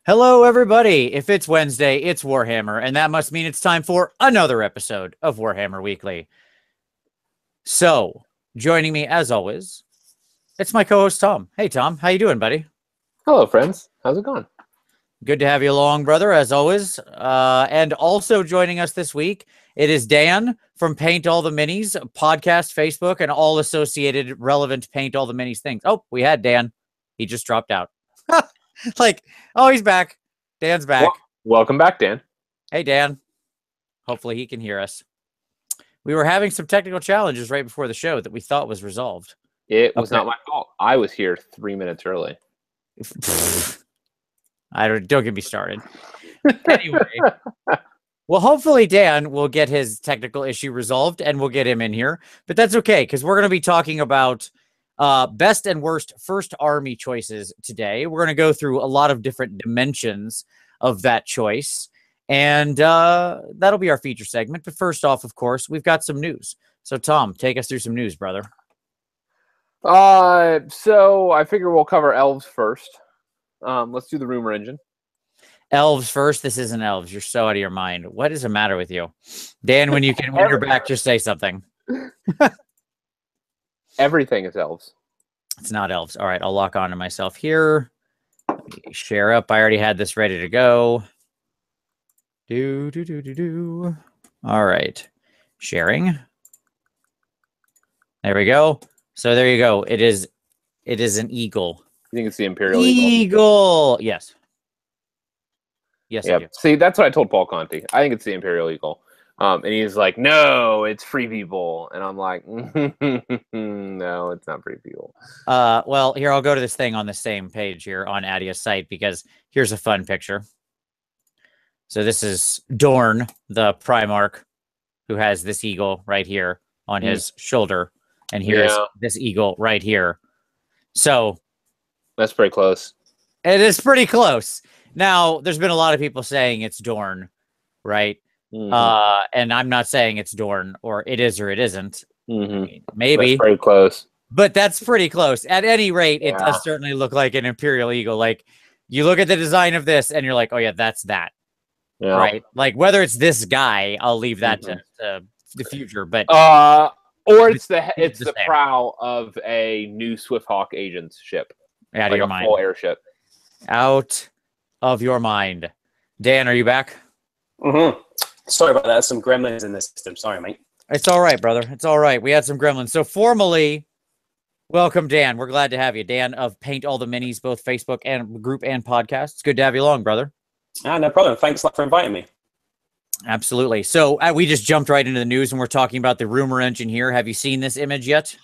Hello, everybody. If it's Wednesday, it's Warhammer, and that must mean it's time for another episode of Warhammer Weekly. So, joining me as always, it's my co-host Tom. Hey, Tom, how you doing, buddy? Hello, friends. How's it going? Good to have you along, brother, as always. And also joining us this week, it is Dan from Paint All the Minis, podcast, Facebook, and all associated relevant Paint All the Minis things. Oh, we had Dan. He just dropped out. He's back. Dan's back. Welcome back, Dan. Hey, Dan. Hopefully he can hear us. We were having some technical challenges right before the show that we thought was resolved. It was not my fault. I was here 3 minutes early. Don't get me started. Anyway, well, hopefully Dan will get his technical issue resolved and we'll get him in here. But that's okay, because we're going to be talking about best and worst first army choices today. We're going to go through a lot of different dimensions of that choice. And that'll be our feature segment. But first off, of course, we've got some news. So, Tom, take us through some news, brother. So I figure we'll cover Elves first. Let's do the rumor engine. Elves first. This isn't Elves. You're so out of your mind. What is the matter with you? Dan, when you're back, just say something. Everything is Elves. It's not Elves. All right, I'll lock on to myself here. Share up. I already had this ready to go. All right. Sharing. There we go. So there you go. It is an eagle. You think it's the Imperial Eagle? Eagle. Yes. Yes, yeah. See, that's what I told Paul Conti. I think it's the Imperial Eagle. And he's like, no, it's free people. And I'm like, no, it's not free people. Well, here, I'll go to this thing on the same page here on Adia's site, because here's a fun picture. So this is Dorn, the Primarch, who has this eagle right here on his shoulder. And here's this eagle right here. So that's pretty close. It is pretty close. Now, there's been a lot of people saying it's Dorn, right? And I'm not saying it's Dorn, or it is or it isn't. I mean, maybe. That's pretty close. But that's pretty close. At any rate, it does certainly look like an Imperial Eagle. Like, you look at the design of this, and you're like, oh, yeah, that's that. Yeah. Right? Like, whether it's this guy, I'll leave that to the future. But or it's the prow of a new Swifthawk agent's ship. Out of your mind. Full airship. Out of your mind. Dan, are you back? Sorry about that. Some gremlins in the system. Sorry, mate. It's all right, brother. It's all right. We had some gremlins. So formally, welcome, Dan. We're glad to have you. Dan of Paint All the Minis, both Facebook and group and podcast. It's good to have you along, brother. No problem. Thanks a lot for inviting me. Absolutely. So we just jumped right into the news, and we're talking about the rumor engine here. Have you seen this image yet?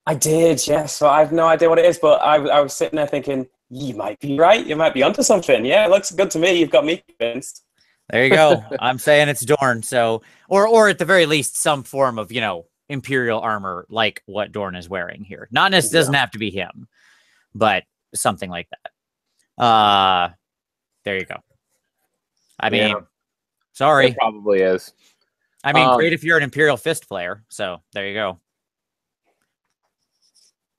I did, yes. So I have no idea what it is, but I was sitting there thinking, you might be right. You might be onto something. Yeah, it looks good to me. You've got me convinced. There you go. I'm saying it's Dorn. So, or at the very least, some form of, Imperial armor like what Dorn is wearing here. Not necessarily doesn't have to be him, but something like that. There you go. I mean, sorry. It probably is. I mean, great if you're an Imperial Fist player. So there you go.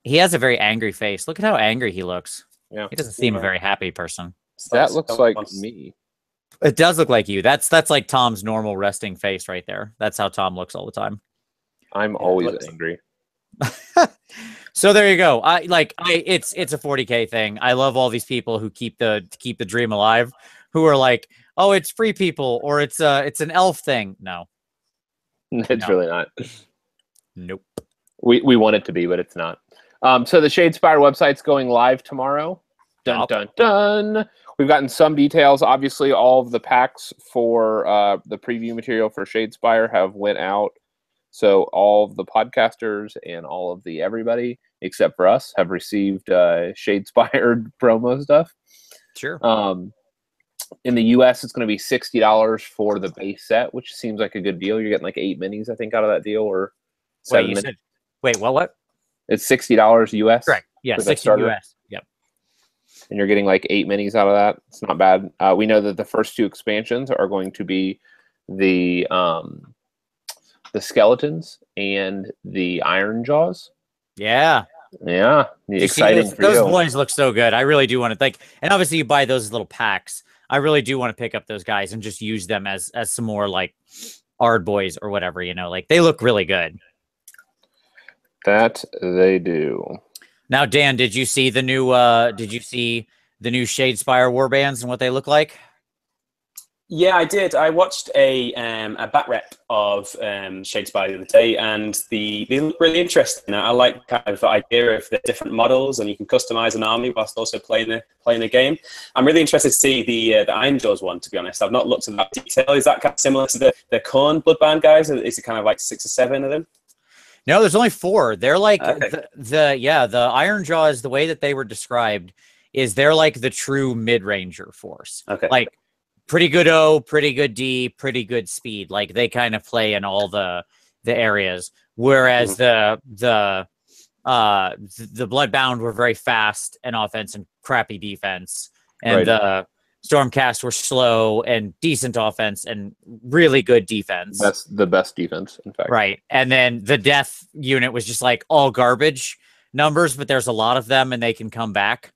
He has a very angry face. Look at how angry he looks. Yeah. He doesn't seem a very happy person. That looks like me. It does look like you. That's like Tom's normal resting face right there. That's how Tom looks all the time. I'm always angry. So there you go. It's a 40K thing. I love all these people who keep the dream alive, who are like, oh, it's free people, or it's an elf thing. No. It's really not. Nope. We want it to be, but it's not. So the Shadespire website's going live tomorrow. Dun, dun, dun. We've gotten some details. Obviously, all of the packs for the preview material for Shadespire have went out. So all of the podcasters and all of the everybody, except for us, have received Shadespire promo stuff. Sure. In the US, it's going to be $60 for the base set, which seems like a good deal. You're getting like 8 minis, I think, out of that deal, or 7 minis. Wait, what? It's $60 US. Correct. Yeah, $60 US. Yep. And you're getting like 8 minis out of that. It's not bad. We know that the first 2 expansions are going to be the skeletons and the Iron Jaws. Yeah. Yeah. Exciting. Those boys look so good. I really do want to and obviously you buy those little packs I really do want to pick up those guys and just use them as some more like Ard boys or whatever, you know, like they look really good. That they do. Now, Dan, did you see the new Shadespire warbands and what they look like? Yeah, I did. I watched a back rep of Shadespire the other day, and they look really interesting. I like kind of the idea of the different models, and you can customize an army whilst also playing the game. I'm really interested to see the Ironjaws one. To be honest, I've not looked at that detail. Is that kind of similar to the Khorne Bloodbound guys? Is it kind of like 6 or 7 of them? No, there's only 4. They're like Okay. the Ironjaws. The way that they were described is they're like the true mid-ranger force. Okay. Like pretty good O, pretty good D, pretty good speed. Like they kind of play in all the areas. Whereas the Bloodbound were very fast and offense and crappy defense, and the Stormcast were slow and decent offense and really good defense. That's the best defense, in fact. Right. And then the death unit was just like all garbage numbers, but there's a lot of them and they can come back.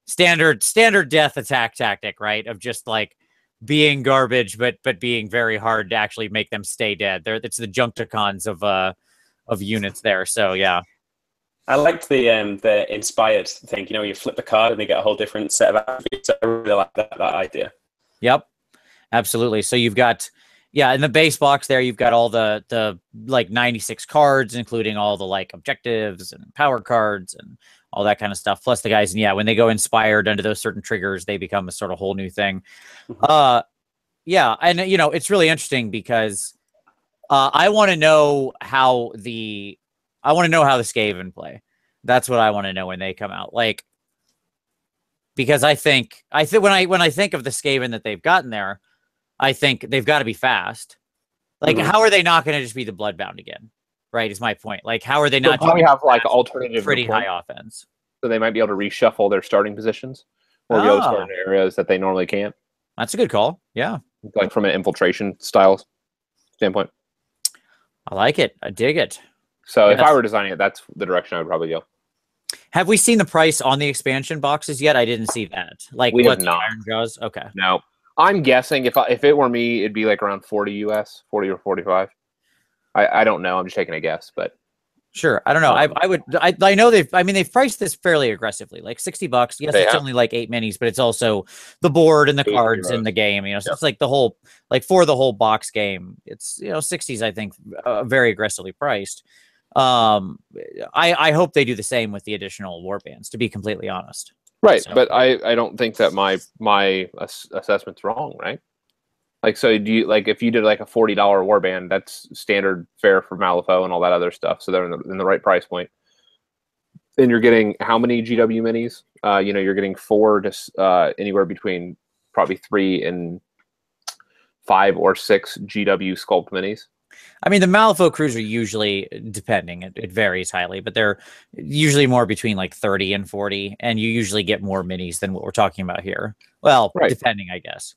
Standard death attack tactic, right? Of just like being garbage, but being very hard to actually make them stay dead. It's the Junkticons of units there. So yeah. I liked the inspired thing. You know, you flip the card and you get a whole different set of attributes. I really like that idea. Yep, absolutely. So you've got, in the base box there, you've got all the like 96 cards, including all the like objectives and power cards and all that kind of stuff. Plus the guys, and when they go inspired under those certain triggers, they become a sort of whole new thing. And you know, it's really interesting because I want to know how the Skaven play. That's what I want to know when they come out. Like, because I think when I think of the Skaven that they've gotten there, I think they've got to be fast. Like, how are they not going to just be the Bloodbound again? Right, is my point. Like, how are they not? Probably have like alternative, pretty high offense, so they might be able to reshuffle their starting positions or be able to start in areas that they normally can't. That's a good call. Yeah, like from an infiltration style standpoint. I like it. I dig it. So if I were designing it, that's the direction I would probably go. Have we seen the price on the expansion boxes yet? I didn't see that. Like, we what have not. Ironjaws? Okay. No. I'm guessing if it were me, it'd be like around 40 US, 40 or 45. I don't know. I'm just taking a guess, but sure. I don't know. I know they've priced this fairly aggressively, like $60. Yes, it's only like 8 minis, but it's also the board and the cards in the game. You know, so it's like the whole, like for the whole box game, it's 60s. I think very aggressively priced. I hope they do the same with the additional warbands. To be completely honest. Right, so, but I don't think that my assessment's wrong, right? Like, so do you, like, if you did like a $40 warband, that's standard fare for Malifaux and all that other stuff, so they're in the right price point. And you're getting how many GW minis? You're getting 4 to anywhere between probably 3 and 5 or 6 GW sculpt minis. I mean, the Malifaux crews are usually, depending, it varies highly, but they're usually more between like 30 and 40, and you usually get more minis than what we're talking about here. Well, depending, I guess.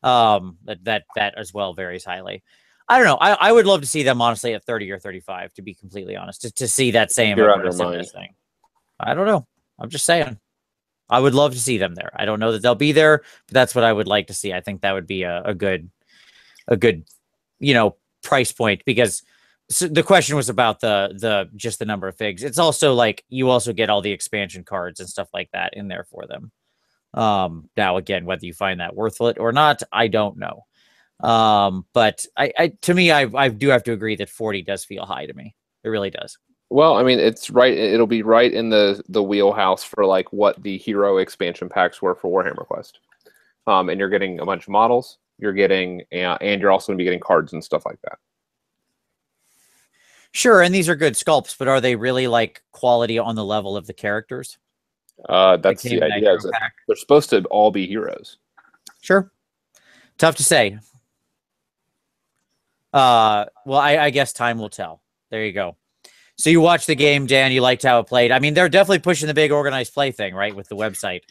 That as well varies highly. I don't know. I would love to see them honestly at 30 or 35, to be completely honest, to see that same aggressiveness thing. I don't know. I'm just saying. I would love to see them there. I don't know that they'll be there, but that's what I would like to see. I think that would be a good, price point, because the question was about the just the number of figs. It's also like you also get all the expansion cards and stuff like that in there for them. Now again, whether you find that worth it or not, I don't know. But to me, I do have to agree that 40 does feel high to me. It really does. Well, I mean, it's right. It'll be right in the wheelhouse for like what the hero expansion packs were for Warhammer Quest. And you're getting a bunch of models. You're getting, and you're also going to be getting cards and stuff like that. Sure, and these are good sculpts, but are they really like quality on the level of the characters? That's the idea. They're supposed to all be heroes. Sure. Tough to say. Well, I guess time will tell. There you go. So you watched the game, Dan. You liked how it played. I mean, they're definitely pushing the big organized play thing, right, with the website.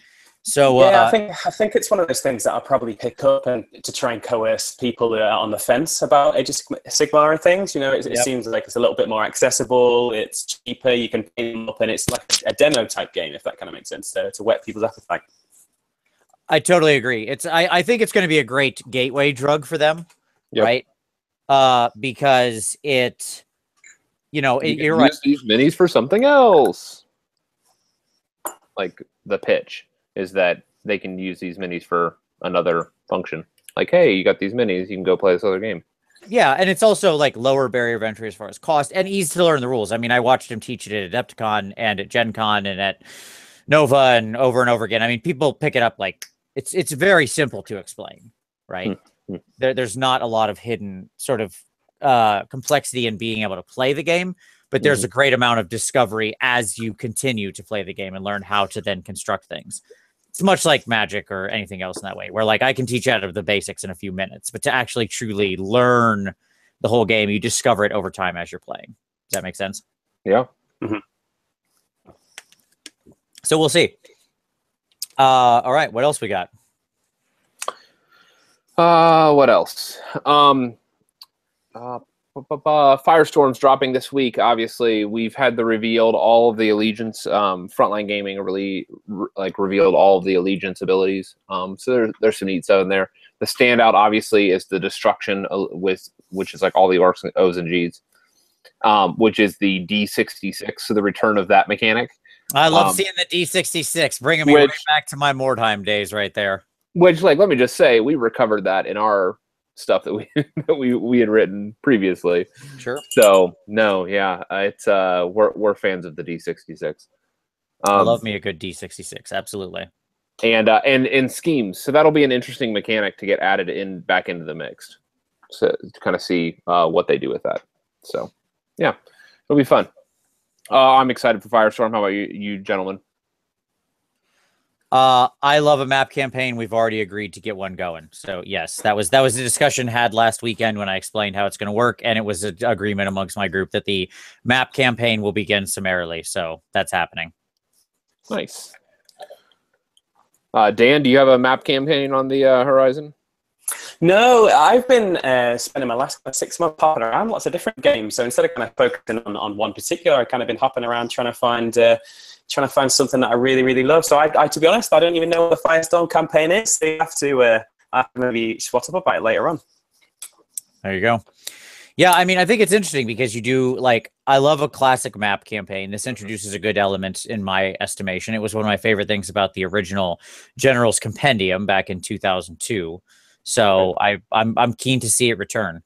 So yeah, I think it's one of those things that I'll probably pick up and to try and coerce people that are on the fence about Age of Sigmar and things. You know, it seems like it's a little bit more accessible. It's cheaper. You can pick them up, and it's like a demo type game, if that kind of makes sense, to whet people's appetite. I totally agree. I think it's going to be a great gateway drug for them, right? Because it, you're right. Use these minis for something else. Like the pitch is that they can use these minis for another function. Like, hey, you got these minis, you can go play this other game. Yeah, and it's also like lower barrier of entry as far as cost and easy to learn the rules. I mean, I watched him teach it at Adepticon and at Gen Con and at Nova and over again. I mean, people pick it up like it's very simple to explain, right? There's not a lot of hidden sort of complexity in being able to play the game, but there's a great amount of discovery as you continue to play the game and learn how to then construct things. It's much like Magic or anything else in that way, where like I can teach out of the basics in a few minutes, but to actually truly learn the whole game, you discover it over time as you're playing. Does that make sense? Yeah. So we'll see. All right, what else we got? What else? Firestorm's dropping this week. Obviously, we've had the revealed all of the Allegiance. Frontline Gaming really revealed all of the Allegiance abilities. So there's some neat stuff in there. The standout, obviously, is the Destruction, which is like all the Orcs and O's and G's, which is the D66. So the return of that mechanic. I love seeing the D66, bringing me right back to my Mordheim days, right there. Which, like, let me just say, we recovered that in our stuff that we had written previously. Sure. So no, yeah, it's we're fans of the D66. I love me a good D66, absolutely. And in schemes, so that'll be an interesting mechanic to get added back into the mix, so to kind of see what they do with that. So yeah, it'll be fun. I'm excited for Firestorm. How about you gentlemen? I love a map campaign. We've already agreed to get one going. So yes, that was a discussion had last weekend when I explained how it's going to work, and it was an agreement amongst my group that the map campaign will begin summarily. So that's happening. Nice. Dan, do you have a map campaign on the horizon? No, I've been spending my last 6 months hopping around lots of different games. So instead of kind of focusing on one particular, I've kind of been hopping around trying to find something that I really, really love. So I to be honest, I don't even know what the Firestorm campaign is. So you have to maybe swat up about it later on. There you go. Yeah, I mean, I think it's interesting because you do, like, I love a classic map campaign. This introduces a good element in my estimation. It was one of my favorite things about the original General's Compendium back in 2002. So I'm keen to see it return.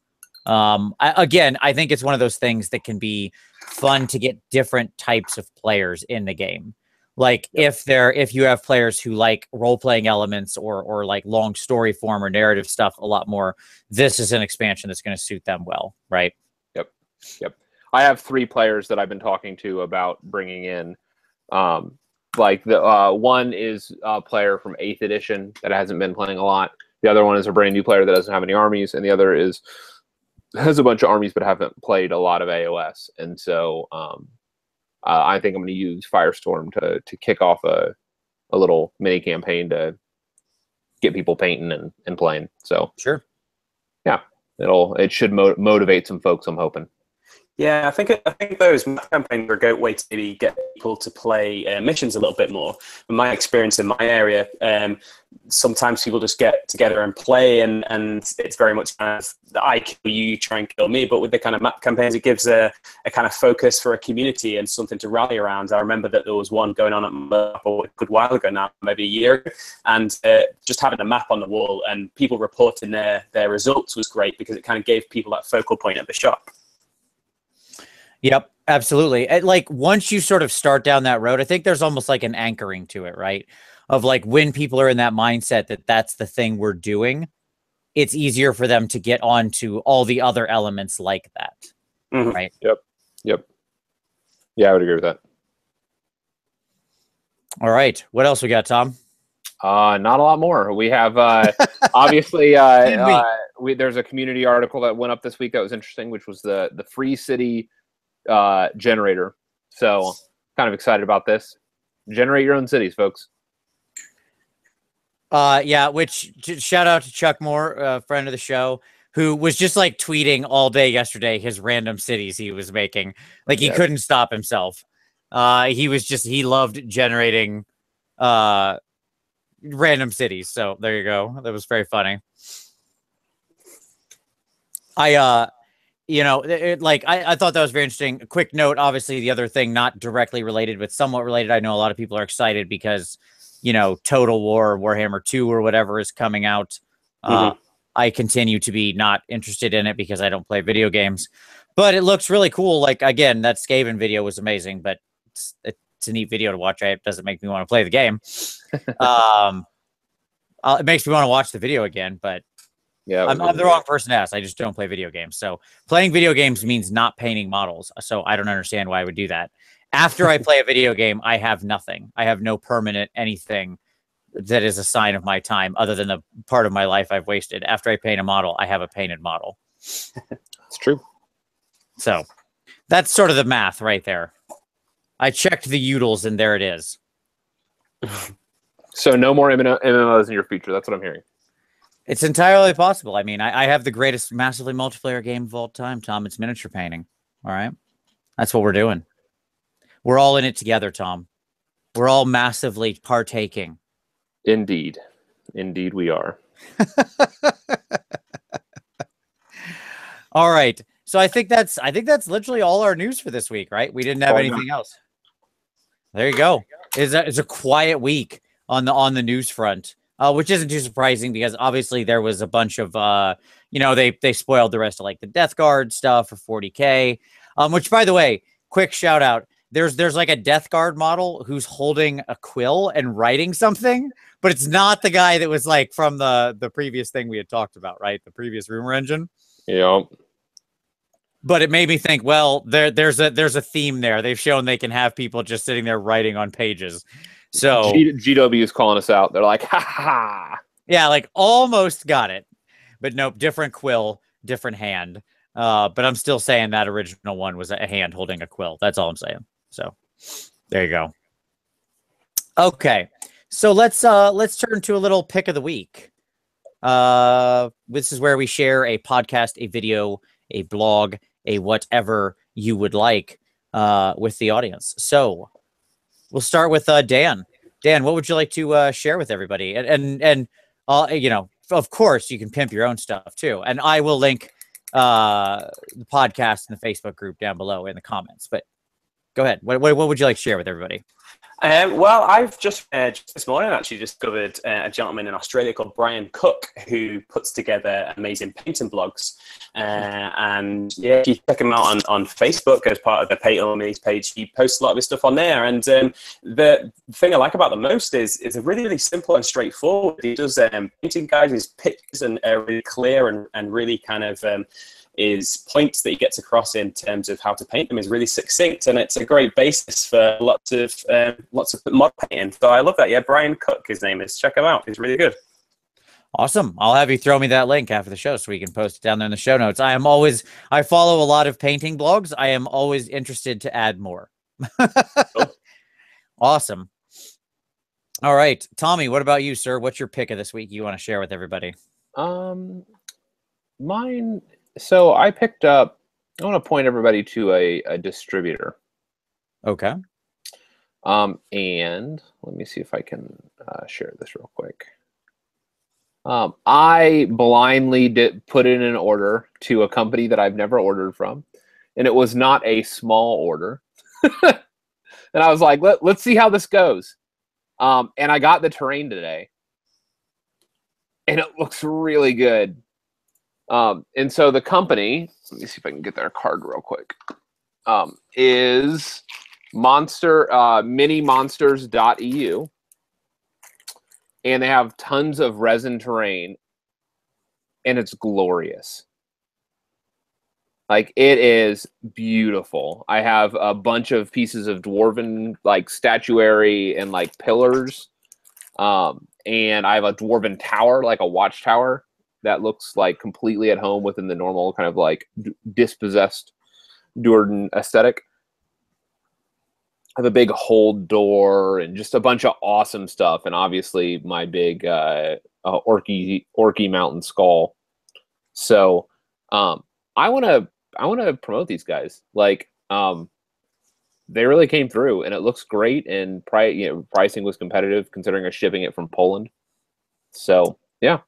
Again, I think it's one of those things that can be fun to get different types of players in the game. Like if you have players who like role-playing elements or like long story form or narrative stuff a lot more, this is an expansion that's going to suit them well, right? Yep. I have 3 players that I've been talking to about bringing in. Like the one is a player from 8th edition that hasn't been playing a lot. The other one is a brand new player that doesn't have any armies, and the other has a bunch of armies but haven't played a lot of AOS. And so I think I'm going to use Firestorm to kick off a little mini campaign to get people painting and playing. So sure, yeah, it should motivate some folks, I'm hoping. Yeah, I think those map campaigns are a great way to maybe get people to play missions a little bit more. In my experience in my area, sometimes people just get together and play, and it's very much kind of I kill you, try and kill me. But with the kind of map campaigns, it gives a kind of focus for a community and something to rally around. I remember that there was one going on at a good while ago now, maybe a year ago, and just having a map on the wall and people reporting their results was great because it kind of gave people that focal point at the shop. Yep, absolutely. Like once you sort of start down that road, I think there's almost like an anchoring to it, right? Of like when people are in that mindset that that's the thing we're doing, it's easier for them to get on to all the other elements like that, right? Yep. Yeah, I would agree with that. All right. What else we got, Tom? Not a lot more. We have obviously there's a community article that went up this week that was interesting, which was the Free City generator. So kind of excited about this. Generate your own cities, folks. Yeah, which shout out to Chuck Moore, a friend of the show, who was just like tweeting all day yesterday his random cities he was making. Like he couldn't stop himself. He loved generating random cities. So there you go. That was very funny. I thought that was very interesting. A quick note, obviously, the other thing, not directly related, but somewhat related. I know a lot of people are excited because, Total War, Warhammer 2 or whatever is coming out. I continue to be not interested in it because I don't play video games, but it looks really cool. Like, again, that Skaven video was amazing, but it's a neat video to watch. It doesn't make me want to play the game. It makes me want to watch the video again, but yeah, I'm the wrong person to ask. I just don't play video games. So playing video games means not painting models. So I don't understand why I would do that. After I play a video game, I have nothing. I have no permanent anything that is a sign of my time other than the part of my life I've wasted. After I paint a model, I have a painted model. It's true. So that's sort of the math right there. I checked the utils and there it is. So no more MMOs in your future. That's what I'm hearing. It's entirely possible. I mean, I have the greatest massively multiplayer game of all time, Tom. It's miniature painting. All right. That's what we're doing. We're all in it together, Tom. We're all massively partaking. Indeed. Indeed we are. All right. So I think that's literally all our news for this week, right? We didn't have anything else. There you go. It's a quiet week on the news front. Which isn't too surprising because obviously there was a bunch of, they spoiled the rest of like the Death Guard stuff for 40K. Which, by the way, quick shout out. There's like a Death Guard model who's holding a quill and writing something, but it's not the guy that was like from the previous thing we had talked about, right? The previous rumor engine. Yeah. But it made me think, well, there's a theme there. They've shown they can have people just sitting there writing on pages. So GW is calling us out. They're like, ha ha. Yeah, like almost got it. But nope, different quill, different hand. But I'm still saying that original one was a hand holding a quill. That's all I'm saying. So there you go. Okay. So let's turn to a little pick of the week. This is where we share a podcast, a video, a blog, a whatever you would like with the audience. So we'll start with Dan. Dan, what would you like to share with everybody? And of course, you can pimp your own stuff too. And I will link the podcast and the Facebook group down below in the comments. But go ahead. What would you like to share with everybody? Well, I've just this morning actually discovered a gentleman in Australia called Brian Cook who puts together amazing painting blogs. And yeah, if you check him out on Facebook as part of the Paint Armies page, he posts a lot of his stuff on there. And the thing I like about the most is it's really, really simple and straightforward. He does painting guides, his pictures and really clear and really kind of is points that he gets across in terms of how to paint them is really succinct, and it's a great basis for lots of mod painting. So I love that. Yeah, Brian Cook, his name is. Check him out. He's really good. Awesome. I'll have you throw me that link after the show so we can post it down there in the show notes. I follow a lot of painting blogs. I am always interested to add more. Cool. Awesome. All right, Tommy, what about you, sir? What's your pick of this week you want to share with everybody? Mine. So I picked up, I want to point everybody to a distributor. Okay. And let me see if I can share this real quick. I blindly put in an order to a company that I've never ordered from, and it was not a small order. And I was like, let's see how this goes. And I got the terrain today, and it looks really good. And so the company, let me see if I can get their card real quick, is minimonsters.eu. And they have tons of resin terrain, and it's glorious. Like, it is beautiful. I have a bunch of pieces of dwarven, like, statuary and, like, pillars. And I have a dwarven tower, like a watchtower, that looks like completely at home within the normal kind of like dispossessed Duerden aesthetic. I have a big hold door and just a bunch of awesome stuff, and obviously my big orky mountain skull. So I want to promote these guys. Like, they really came through, and it looks great. And pricing was competitive considering I'm shipping it from Poland. So yeah,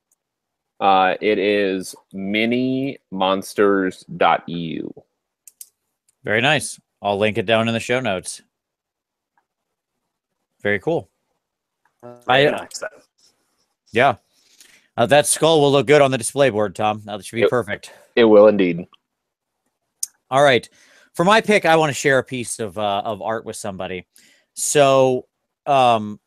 it is minimonsters.eu. Very nice. I'll link it down in the show notes. Very cool. Very nice. Yeah. That skull will look good on the display board, Tom. That should be perfect. It will indeed. All right. For my pick, I want to share a piece of art with somebody. So, Land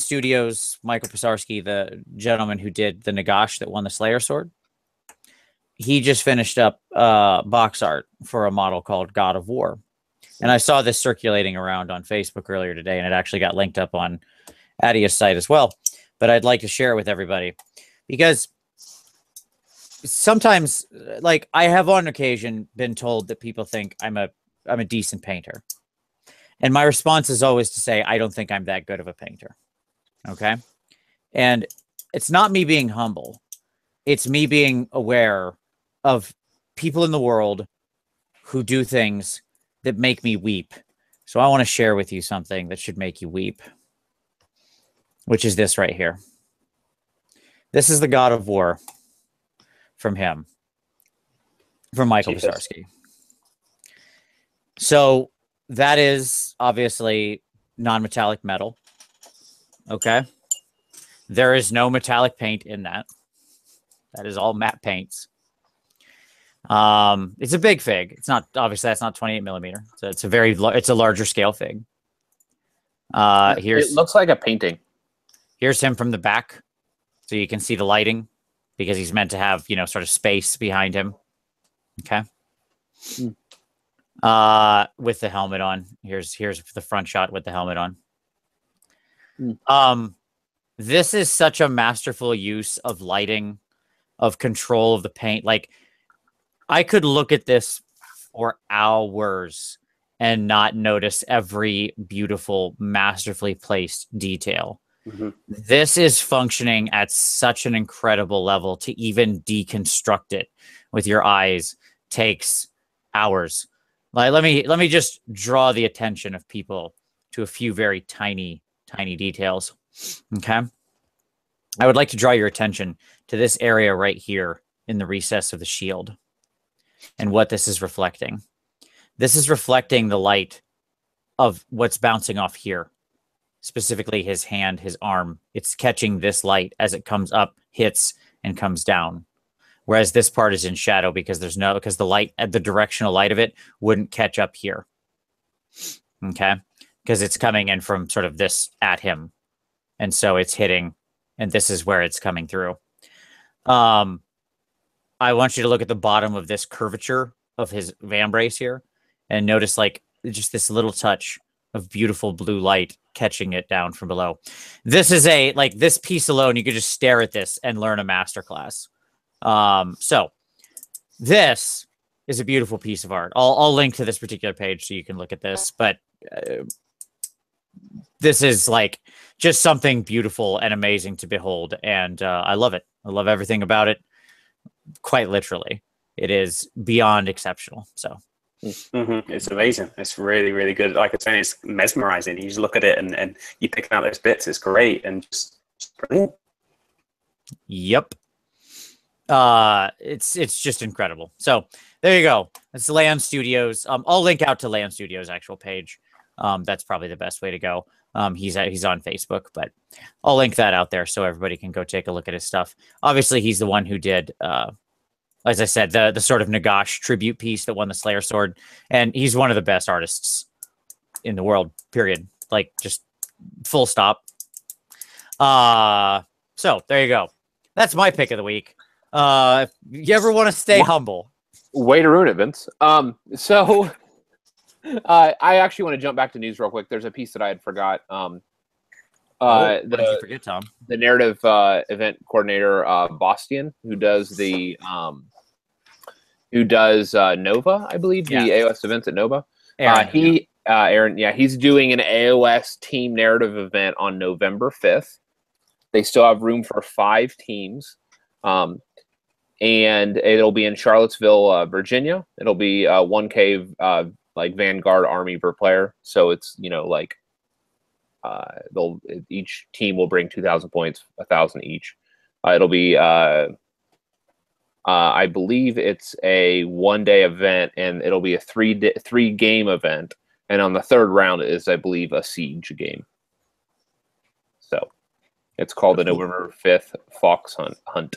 Studios, Michael Pisarski, the gentleman who did the Nagash that won the Slayer sword, he just finished up box art for a model called God of War. And I saw this circulating around on Facebook earlier today, and it actually got linked up on Adia's site as well. But I'd like to share it with everybody because sometimes, like, I have on occasion been told that people think I'm a decent painter. And my response is always to say, I don't think I'm that good of a painter. Okay. And it's not me being humble. It's me being aware of people in the world who do things that make me weep. So I want to share with you something that should make you weep, which is this right here. This is the God of War from him, from Michael Pisarski. So that is obviously non-metallic metal. Okay. There is no metallic paint in that. That is all matte paints. It's a big fig. It's not, obviously that's not 28 millimeter. So it's a larger scale fig. It looks like a painting. Here's him from the back. So you can see the lighting because he's meant to have, you know, sort of space behind him. Okay. With the helmet on. Here's the front shot with the helmet on. This is such a masterful use of lighting, of control of the paint. Like, I could look at this for hours and not notice every beautiful, masterfully placed detail. This is functioning at such an incredible level. To even deconstruct it with your eyes takes hours. Like, let me just draw the attention of people to a few very tiny details. Okay. I would like to draw your attention to this area right here in the recess of the shield and what this is reflecting. This is reflecting the light of what's bouncing off here, specifically his hand, his arm. It's catching this light as it comes up, hits, and comes down. Whereas this part is in shadow because because the light, the directional light of it wouldn't catch up here. Okay. Because it's coming in from sort of this at him. And so it's hitting, and this is where it's coming through. I want you to look at the bottom of this curvature of his vambrace here and notice like just this little touch of beautiful blue light catching it down from below. This is this piece alone, you could just stare at this and learn a masterclass. So this is a beautiful piece of art. I'll link to this particular page so you can look at this, but this is like just something beautiful and amazing to behold. And I love it. I love everything about it. Quite literally, it is beyond exceptional. So it's amazing. It's really, really good. Like I say, it's mesmerizing. You just look at it and you pick out those bits. It's great and just brilliant. Yep. It's just incredible. So there you go. It's Land Studios. I'll link out to Land Studios' actual page. That's probably the best way to go. He's on Facebook, but I'll link that out there so everybody can go take a look at his stuff. Obviously, he's the one who did, as I said, the sort of Nagash tribute piece that won the Slayer sword, and he's one of the best artists in the world. Period. Like, just full stop. So there you go. That's my pick of the week. If you ever want to stay humble, way to ruin it, Vince. So. I actually want to jump back to news real quick. There's a piece that I had forgot. What did you forget, Tom? The narrative event coordinator, Bastian, who does Nova, I believe, the AOS events at Nova. Aaron, he's doing an AOS team narrative event on November 5th. They still have room for 5 teams. And it'll be in Charlottesville, Virginia. It'll be 1K like Vanguard army per player. So it's, each team will bring 2,000 points, 1,000 each. It'll be I believe it's a 1-day event, and it'll be a 3-game event. And on the third round is, I believe, a siege game. So it's called the November 5th Fox Hunt.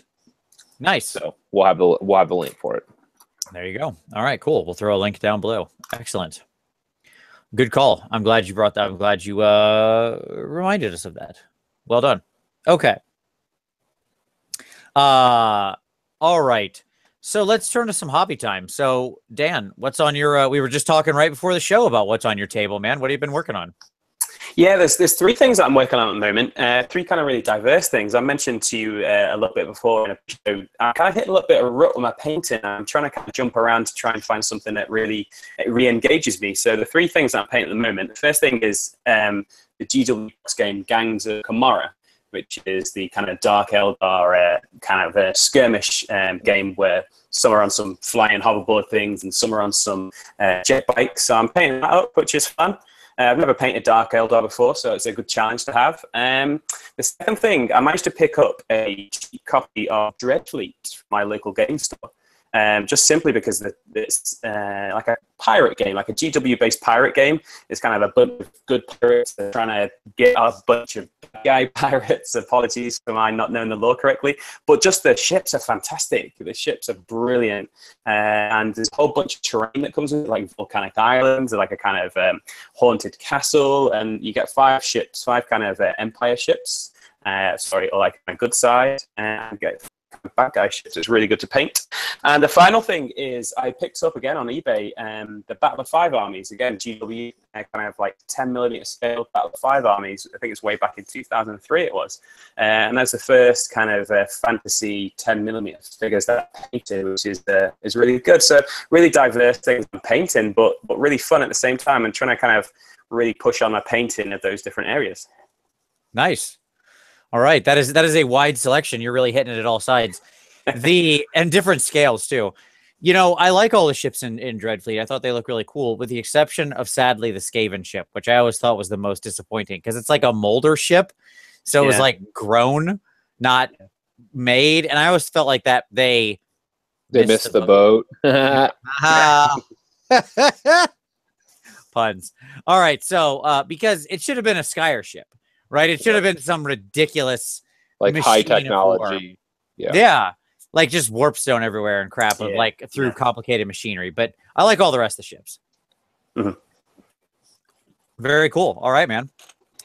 Nice. So we'll have the link for it. There you go. All right, cool. We'll throw a link down below. Excellent. Good call. I'm glad you brought that. I'm glad you reminded us of that. Well done. Okay. All right. So let's turn to some hobby time. So Dan, what's on your, we were just talking right before the show about what's on your table, man. What have you been working on? Yeah, there's 3 things that I'm working on at the moment. 3 kind of really diverse things. I mentioned to you a little bit before. I kind of hit a little bit of a rut with my painting. I'm trying to kind of jump around to try and find something that really engages me. So the 3 things that I'm painting at the moment. The first thing is the GW game Gangs of Camorra, which is the kind of Dark Eldar kind of a skirmish game where some are on some flying hoverboard things and some are on some jet bikes. So I'm painting that up, which is fun. I've never painted Dark Eldar before, so it's a good challenge to have. The second thing, I managed to pick up a cheap copy of Dreadfleet from my local game store. Just simply because it's like a pirate game, like a GW-based pirate game. It's kind of a bunch of good pirates. They're trying to get a bunch of bad guy pirates. Apologies for my not knowing the lore correctly. But just the ships are fantastic. The ships are brilliant. And there's a whole bunch of terrain that comes with it, like volcanic islands, like a kind of haunted castle. And you get 5 ships, 5 kind of empire ships. Or like a good side. And you get bad guy ships. It's really good to paint. And the final thing is I picked up again on eBay the Battle of 5 armies. Again, GW kind of like 10mm scale Battle of 5 armies. I think it's way back in 2003 it was. And that's the first kind of fantasy 10mm figures that I painted, which is really good. So really diverse things I'm painting, but really fun at the same time, and trying to kind of really push on my painting of those different areas. Nice. All right, that is a wide selection. You're really hitting it at all sides, and different scales too. You know, I like all the ships in Dreadfleet. I thought they look really cool, with the exception of sadly the Skaven ship, which I always thought was the most disappointing because it's like a molder ship, so it was like grown, not made, and I always felt like that they missed the boat. Puns. All right, so because it should have been a Skyer ship. Right, it should have been some ridiculous, like high technology. Yeah, like just warp stone everywhere and crap, of like through complicated machinery. But I like all the rest of the ships. Mm-hmm. Very cool. All right, man,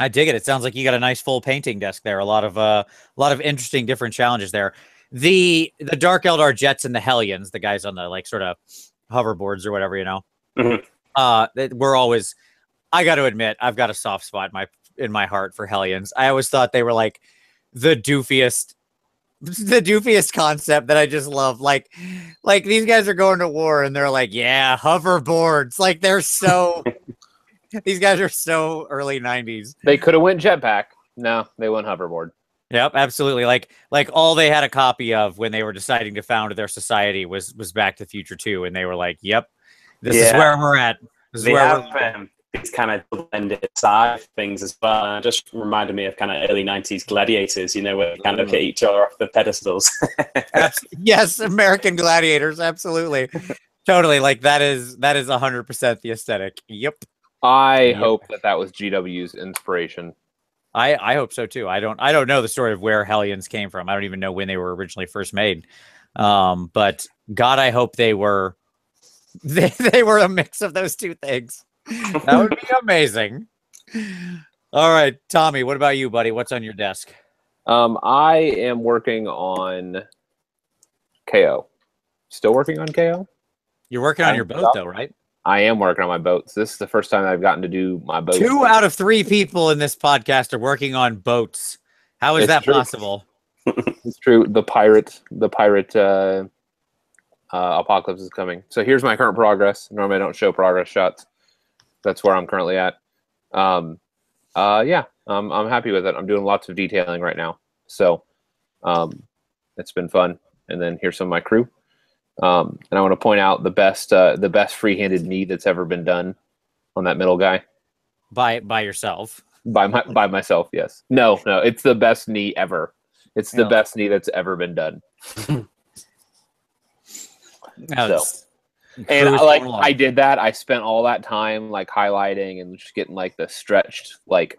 I dig it. It sounds like you got a nice full painting desk there. A lot of interesting different challenges there. The Dark Eldar jets and the Hellions, the guys on the like sort of hoverboards or whatever, you know. Mm-hmm. We're always. I got to admit, I've got a soft spot in my heart for Hellions. I always thought they were like the doofiest concept that I just love. Like these guys are going to war and they're like, yeah, hoverboards. Like they're so, these guys are so early 90s. They could have went jetpack. No, they went hoverboard. Yep, absolutely. Like all they had a copy of when they were deciding to found their society was Back to the Future 2. And they were like, yep, this is where we're at. This is where we're these kind of blended side things as well. And it just reminded me of kind of early 90s gladiators, you know, where they kind of hit each other off the pedestals. Yes, American gladiators, absolutely. Totally. Like that is 100% the aesthetic. Yep. I hope that was GW's inspiration. I hope so too. I don't know the story of where Hellions came from. I don't even know when they were originally first made. But God, I hope they were a mix of those two things. That would be amazing. All right, Tommy, what about you, buddy? What's on your desk? I am working on KO. Still working on KO? You're working on your boat, though, right? I am working on my boat. So this is the first time I've gotten to do my boat. 2 out of 3 people in this podcast are working on boats. How is that possible? It's true. The pirate apocalypse is coming. So here's my current progress. Normally I don't show progress shots. That's where I'm currently at. I'm happy with it. I'm doing lots of detailing right now. So it's been fun. And then here's some of my crew. And I want to point out the best free-handed knee that's ever been done on that middle guy. By yourself. By myself, yes. No, it's the best knee ever. It's the best knee that's ever been done. And I did that. I spent all that time like highlighting and just getting like the stretched like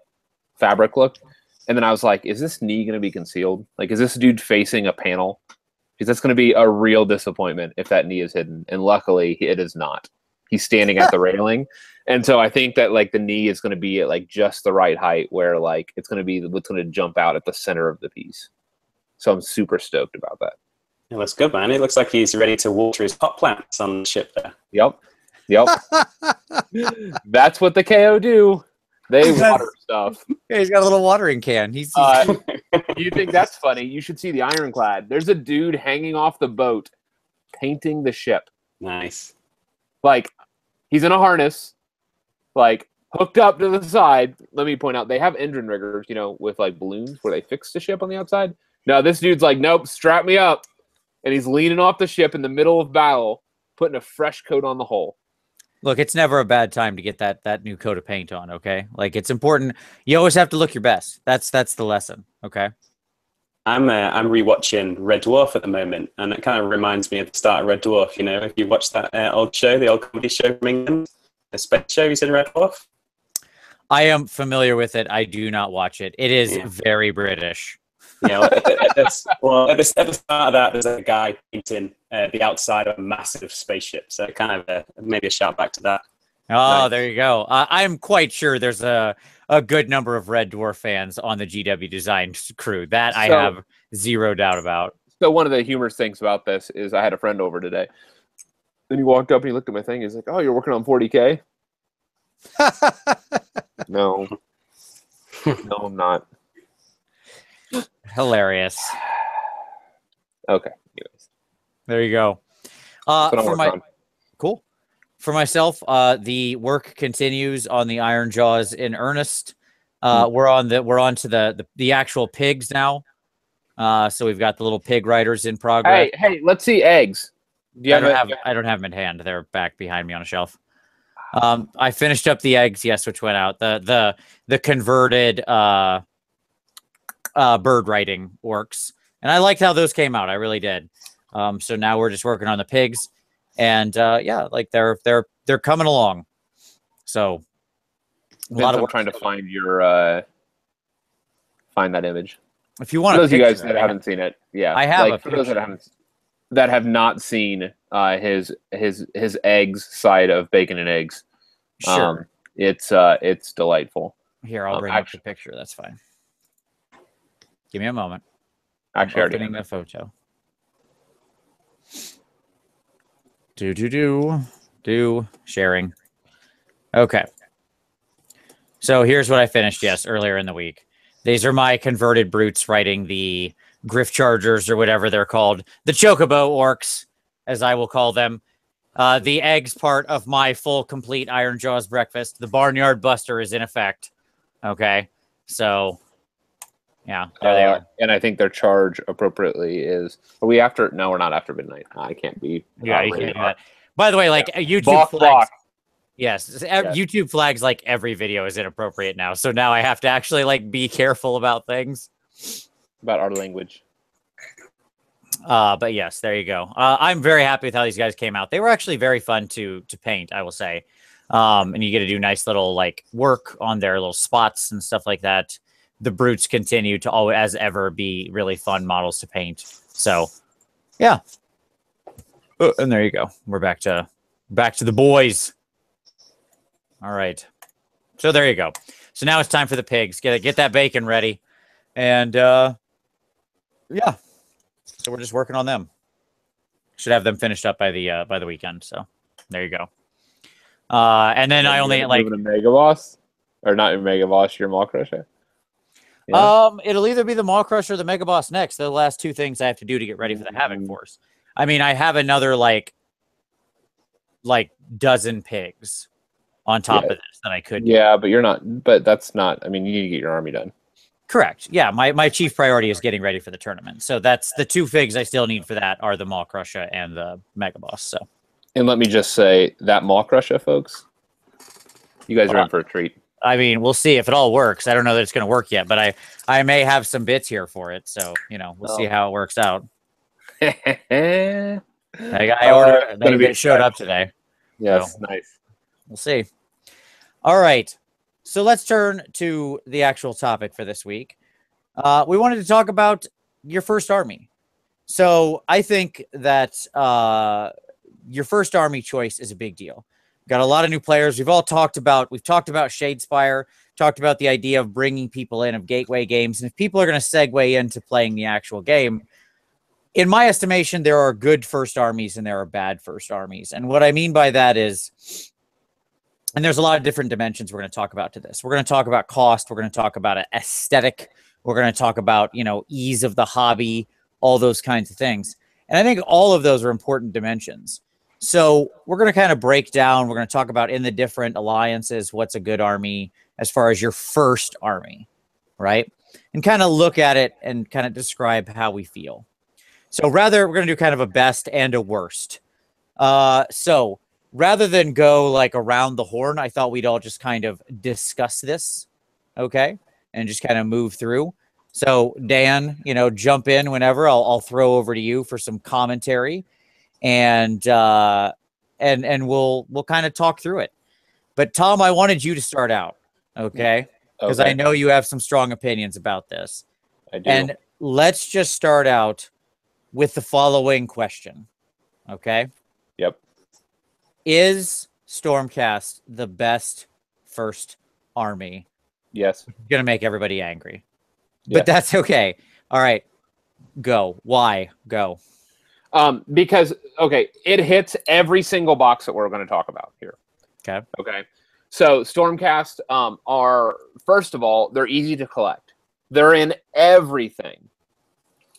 fabric look. And then I was like, is this knee going to be concealed? Like, is this dude facing a panel? Because that's going to be a real disappointment if that knee is hidden. And luckily, it is not. He's standing at the railing. And so I think that, like, the knee is going to be at, like, just the right height where, like, it's going to be what's going to jump out at the center of the piece. So I'm super stoked about that. It looks good, man. It looks like he's ready to water his hot plants on the ship there. Yep. That's what the KO do. They water stuff. Yeah, he's got a little watering can. He's You think that's funny? You should see the Ironclad. There's a dude hanging off the boat painting the ship. Nice. Like, he's in a harness, like, hooked up to the side. Let me point out, they have engine riggers, you know, with, like, balloons where they fix the ship on the outside. No, this dude's like, nope, strap me up. And he's leaning off the ship in the middle of battle, putting a fresh coat on the hull. Look, it's never a bad time to get that new coat of paint on, okay? Like, it's important. You always have to look your best. That's the lesson, okay? I'm rewatching Red Dwarf at the moment, and it kind of reminds me of the start of Red Dwarf. You know, if you watch that old show, the old comedy show from England, the space show, you seen Red Dwarf? I am familiar with it. I do not watch it. It is very British. Yeah, at the start of that, there's a guy painting the outside of a massive spaceship. So kind of maybe a shout back to that. Oh, Nice. there you go. I'm quite sure there's a good number of Red Dwarf fans on the GW Design crew. That I have zero doubt about. So one of the humorous things about this is I had a friend over today. Then he walked up and he looked at my thing. He's like, oh, you're working on 40K? No. No, I'm not. Hilarious. Okay. Anyways. There you go. Cool. For myself, the work continues on the Iron Jaws in earnest. We're on to the actual pigs now. So we've got the little pig riders in progress. Hey, let's see eggs. I don't have them in hand. They're back behind me on a shelf. I finished up the eggs, yes, which went out. The converted bird writing works, and I liked how those came out. I really did. So now we're just working on the pigs, and yeah, like they're coming along. So a lot of work. Trying to find your find that image. If you want, for those of you guys that haven't seen it, yeah, I have. Like, for those that have not seen his eggs side of bacon and eggs. Sure, it's delightful. Here, I'll bring up the picture. That's fine. Give me a moment. Actually, I'm opening the photo. Do sharing. Okay. So here's what I finished, earlier in the week. These are my converted brutes riding the Griff Chargers or whatever they're called. The Chocobo Orcs, as I will call them. The eggs part of my full, complete Iron Jaws breakfast. The Barnyard Buster is in effect. Okay. So, yeah, there they are. And I think their charge appropriately is... Are we after... No, we're not after midnight. I can't be... Yeah, you can't do that. By the way, like, YouTube flags... Yes, YouTube flags, like, every video is inappropriate now. So now I have to actually, like, be careful about things. About our language. But yes, there you go. I'm very happy with how these guys came out. They were actually very fun to paint, I will say. And you get to do nice little, like, work on their little spots and stuff like that. The brutes continue to always, as ever, be really fun models to paint. So, yeah. And there you go. We're back to the boys. All right. So there you go. So now it's time for the pigs. Get that bacon ready. And yeah. So we're just working on them. Should have them finished up by the weekend. So there you go. And then I only like a Mega Boss, or not your Mega Boss, your Maw Crusher. Yeah. It'll either be the Maw Crusher or the Mega Boss next. They're the last two things I have to do to get ready for the Havoc Force. I mean, I have another like dozen pigs on top of this that I could. Yeah, but you're not. But that's not. I mean, you need to get your army done. Correct. Yeah, my chief priority is getting ready for the tournament. So that's the two figs I still need for that are the Maw Crusher and the Mega Boss. So. And let me just say that Maw Crusher, folks, you guys are in for a treat. I mean, we'll see if it all works. I don't know that it's going to work yet, but I may have some bits here for it. So, you know, we'll see how it works out. I ordered. They showed up today. Yes, so nice. We'll see. All right. So let's turn to the actual topic for this week. We wanted to talk about your first army. So I think that your first army choice is a big deal. Got a lot of new players. We've talked about Shadespire, talked about the idea of bringing people in of gateway games. And if people are going to segue into playing the actual game, in my estimation, there are good first armies and there are bad first armies. And what I mean by that is, and there's a lot of different dimensions we're going to talk about to this. We're going to talk about cost. We're going to talk about aesthetic. We're going to talk about, you know, ease of the hobby, all those kinds of things. And I think all of those are important dimensions. So we're going to kind of break down. We're going to talk about in the different alliances, what's a good army as far as your first army, right? And kind of look at it and kind of describe how we feel. So we're going to do kind of a best and a worst. So rather than go like around the horn, I thought we'd all just kind of discuss this, okay? And just kind of move through. So Dan, you know, jump in whenever. I'll throw over to you for some commentary. And we'll kind of talk through it. But Tom, I wanted you to start out, okay? Because I know you have some strong opinions about this. I do. And let's just start out with the following question, okay? Yep. Is Stormcast the best first army? Yes. It's going to make everybody angry. Yes. But that's okay. All right. Go. Why? Go. Because, okay, it hits every single box that we're going to talk about here. Okay. Okay. So Stormcast are, first of all, they're easy to collect. They're in everything.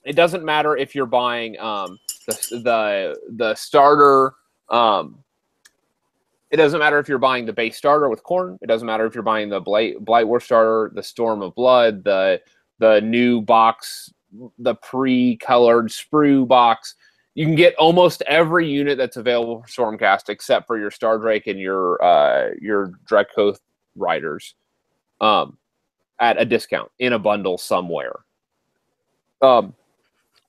It doesn't matter if you're buying the starter. It doesn't matter if you're buying the base starter with Khorne. It doesn't matter if you're buying the Blightwar starter, the Storm of Blood, the new box, the pre-colored sprue box. You can get almost every unit that's available for Stormcast except for your Stardrake and your Dracoth Riders at a discount in a bundle somewhere.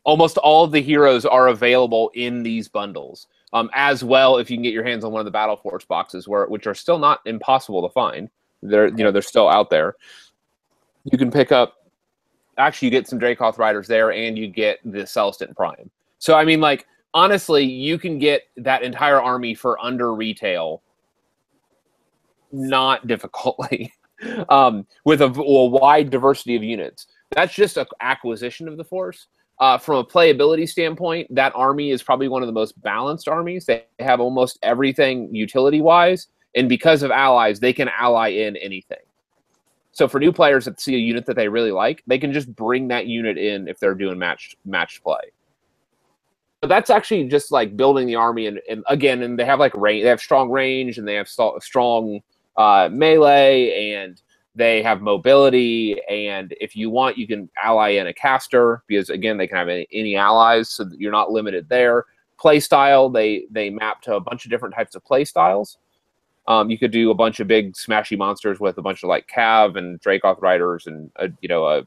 Almost all of the heroes are available in these bundles. As well, if you can get your hands on one of the Battle Force boxes, which are still not impossible to find. They're still out there. You can pick up. Actually, you get some Dracoth Riders there, and you get the Celestant Prime. So, I mean, like, honestly, you can get that entire army for under retail, not difficultly, with a wide diversity of units. That's just an acquisition of the Force. From a playability standpoint, that army is probably one of the most balanced armies. They have almost everything utility-wise, and because of allies, they can ally in anything. So for new players that see a unit that they really like, they can just bring that unit in if they're doing matched play. But that's actually just like building the army, and they have like range. They have strong range, and they have strong melee, and they have mobility. And if you want, you can ally in a caster, because again, they can have any allies, so that you're not limited there. Play style, they map to a bunch of different types of play styles. You could do a bunch of big smashy monsters with a bunch of like Cav and Dracoth Riders and a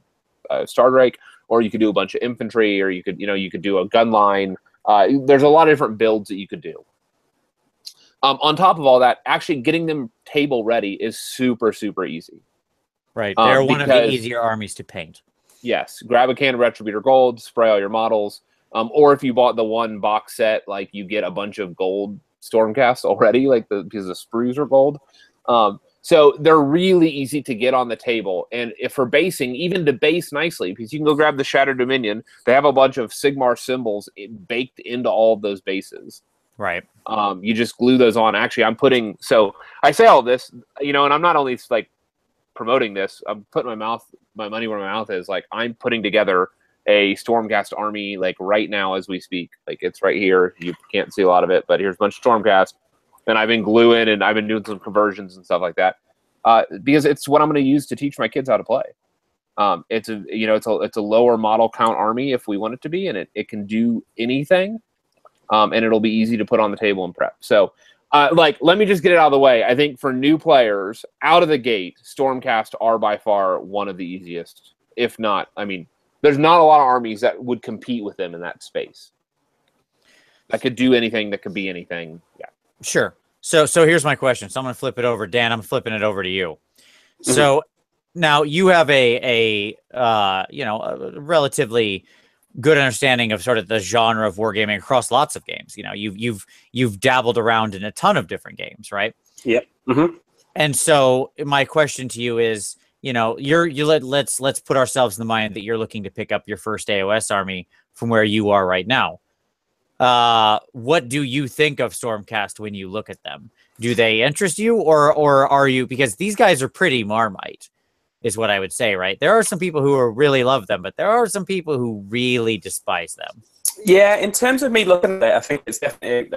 Stardrake, or you could do a bunch of infantry, or you could do a gun line. There's a lot of different builds that you could do. On top of all that, actually getting them table ready is super, super easy. Right. They're one of the easier armies to paint. Yes. Grab a can of Retributor Gold, spray all your models. Or if you bought the one box set, like you get a bunch of gold Stormcast already, because the sprues are gold. So they're really easy to get on the table. And if for basing, even to base nicely, because you can go grab the Shattered Dominion, they have a bunch of Sigmar symbols baked into all of those bases. Right. You just glue those on. Actually, so I say all this, and I'm not only like promoting this, I'm putting my money where my mouth is. Like, I'm putting together a Stormcast army, like right now as we speak. Like, it's right here. You can't see a lot of it, but here's a bunch of Stormcast. And I've been gluing, and I've been doing some conversions and stuff like that, because it's what I'm going to use to teach my kids how to play. It's a lower model count army if we want it to be, and it can do anything, and it'll be easy to put on the table and prep. So Like, let me just get it out of the way. I think for new players, out of the gate, Stormcast are by far one of the easiest. If not, I mean, there's not a lot of armies that would compete with them in that space. That could do anything, that could be anything. Yeah. Sure. So here's my question. So I'm going to flip it over. Dan, I'm flipping it over to you. Mm-hmm. So now you have a relatively good understanding of sort of the genre of wargaming across lots of games. You know, you've dabbled around in a ton of different games, right? Yep. Mm-hmm. And so my question to you is, you know, let's put ourselves in the mind that you're looking to pick up your first AOS army from where you are right now. What do you think of Stormcast when you look at them? Do they interest you, or are you, because these guys are pretty Marmite, is what I would say, right? There are some people who really love them, but there are some people who really despise them. Yeah, in terms of me looking at it, I think it's definitely,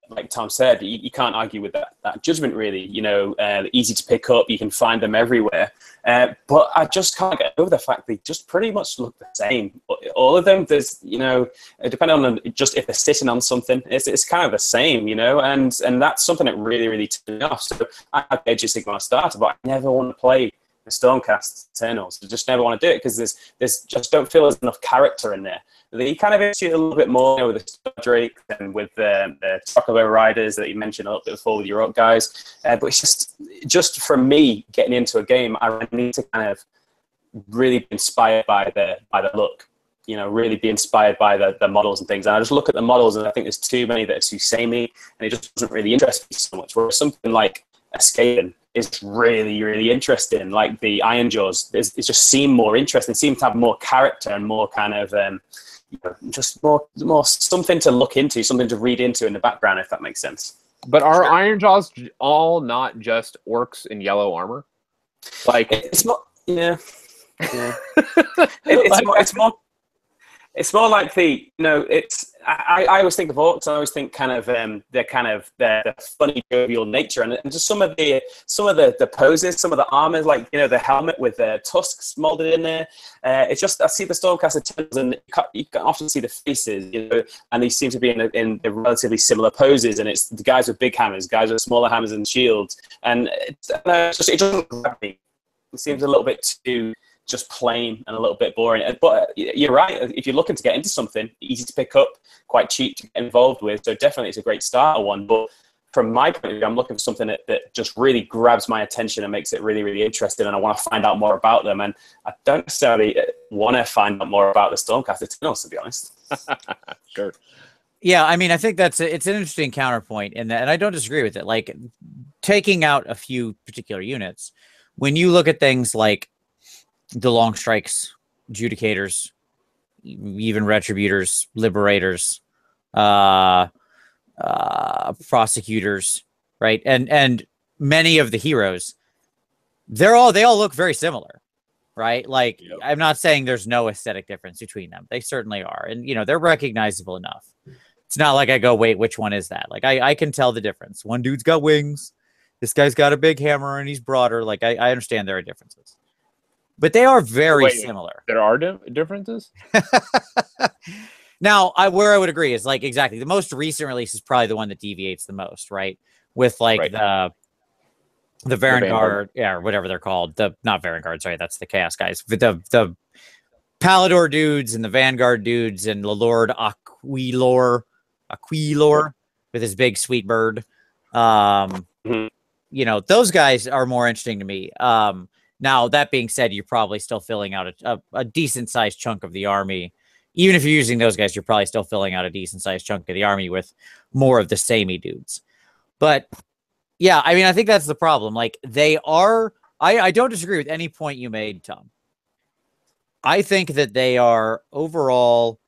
like Tom said, you can't argue with that judgment, really. You know, easy to pick up, you can find them everywhere. But I just can't get over the fact they just pretty much look the same. All of them, there's, you know, depending on just if they're sitting on something, it's kind of the same, you know, and that's something that really, really turned me off. So I had Age of Sigmar starter, but I never want to play the Stormcast Eternals. I just never want to do it because there's just don't feel there's enough character in there. They kind of issue a little bit more, you know, with the Star Drake and with the Chocobo Riders that you mentioned a little bit before with your Orc guys. But it's just for me getting into a game, I need to kind of really be inspired by the look. You know, really be inspired by the models and things. And I just look at the models and I think there's too many that are too samey, and it just doesn't really interest me so much. Whereas something like a Skaven is really, really interesting. Like the Iron Jaws, it just seem more interesting. Seem to have more character and more kind of, you know, just more something to look into, something to read into in the background, if that makes sense. But are Iron Jaws all not just orcs in yellow armor? Like it's not. Yeah. It's more like the, you know, it's, I always think of orcs, I always think kind of their funny jovial nature, and just some of the poses, some of the armor, like, you know, the helmet with the tusks molded in there. It's just, I see the Stormcast Eternals and you can often see the faces, you know, and they seem to be in relatively similar poses, and it's the guys with big hammers, guys with smaller hammers and shields, and it doesn't grab me. It seems a little bit too just plain and a little bit boring. But you're right, if you're looking to get into something, easy to pick up, quite cheap to get involved with, so definitely it's a great starter one. But from my point of view, I'm looking for something that just really grabs my attention and makes it really, really interesting, and I want to find out more about them. And I don't necessarily want to find out more about the Stormcast Eternals, to be honest. Sure. Yeah, I mean, I think it's an interesting counterpoint in that, and I don't disagree with it. Like, taking out a few particular units, when you look at things like the long strikes, adjudicators, even retributors, liberators, prosecutors, right? And many of the heroes, they all look very similar, right? Like, yep. I'm not saying there's no aesthetic difference between them. They certainly are. And, you know, they're recognizable enough. It's not like I go, wait, which one is that? Like, I can tell the difference. One dude's got wings. This guy's got a big hammer and he's broader. Like, I understand there are differences. But they are very similar. There are differences? Now, where I would agree is, like, exactly, the most recent release is probably the one that deviates the most, right? With, like, the Vanguard, yeah, or whatever they're called. Not Vanguard, sorry, that's the Chaos guys. But the Palador dudes and the Vanguard dudes and the Lord Aquilor with his big sweet bird. You know, those guys are more interesting to me. Now, that being said, you're probably still filling out a decent-sized chunk of the army. Even if you're using those guys, you're probably still filling out a decent-sized chunk of the army with more of the samey dudes. But, yeah, I mean, I think that's the problem. Like, they are... I don't disagree with any point you made, Tom. I think that they are, overall,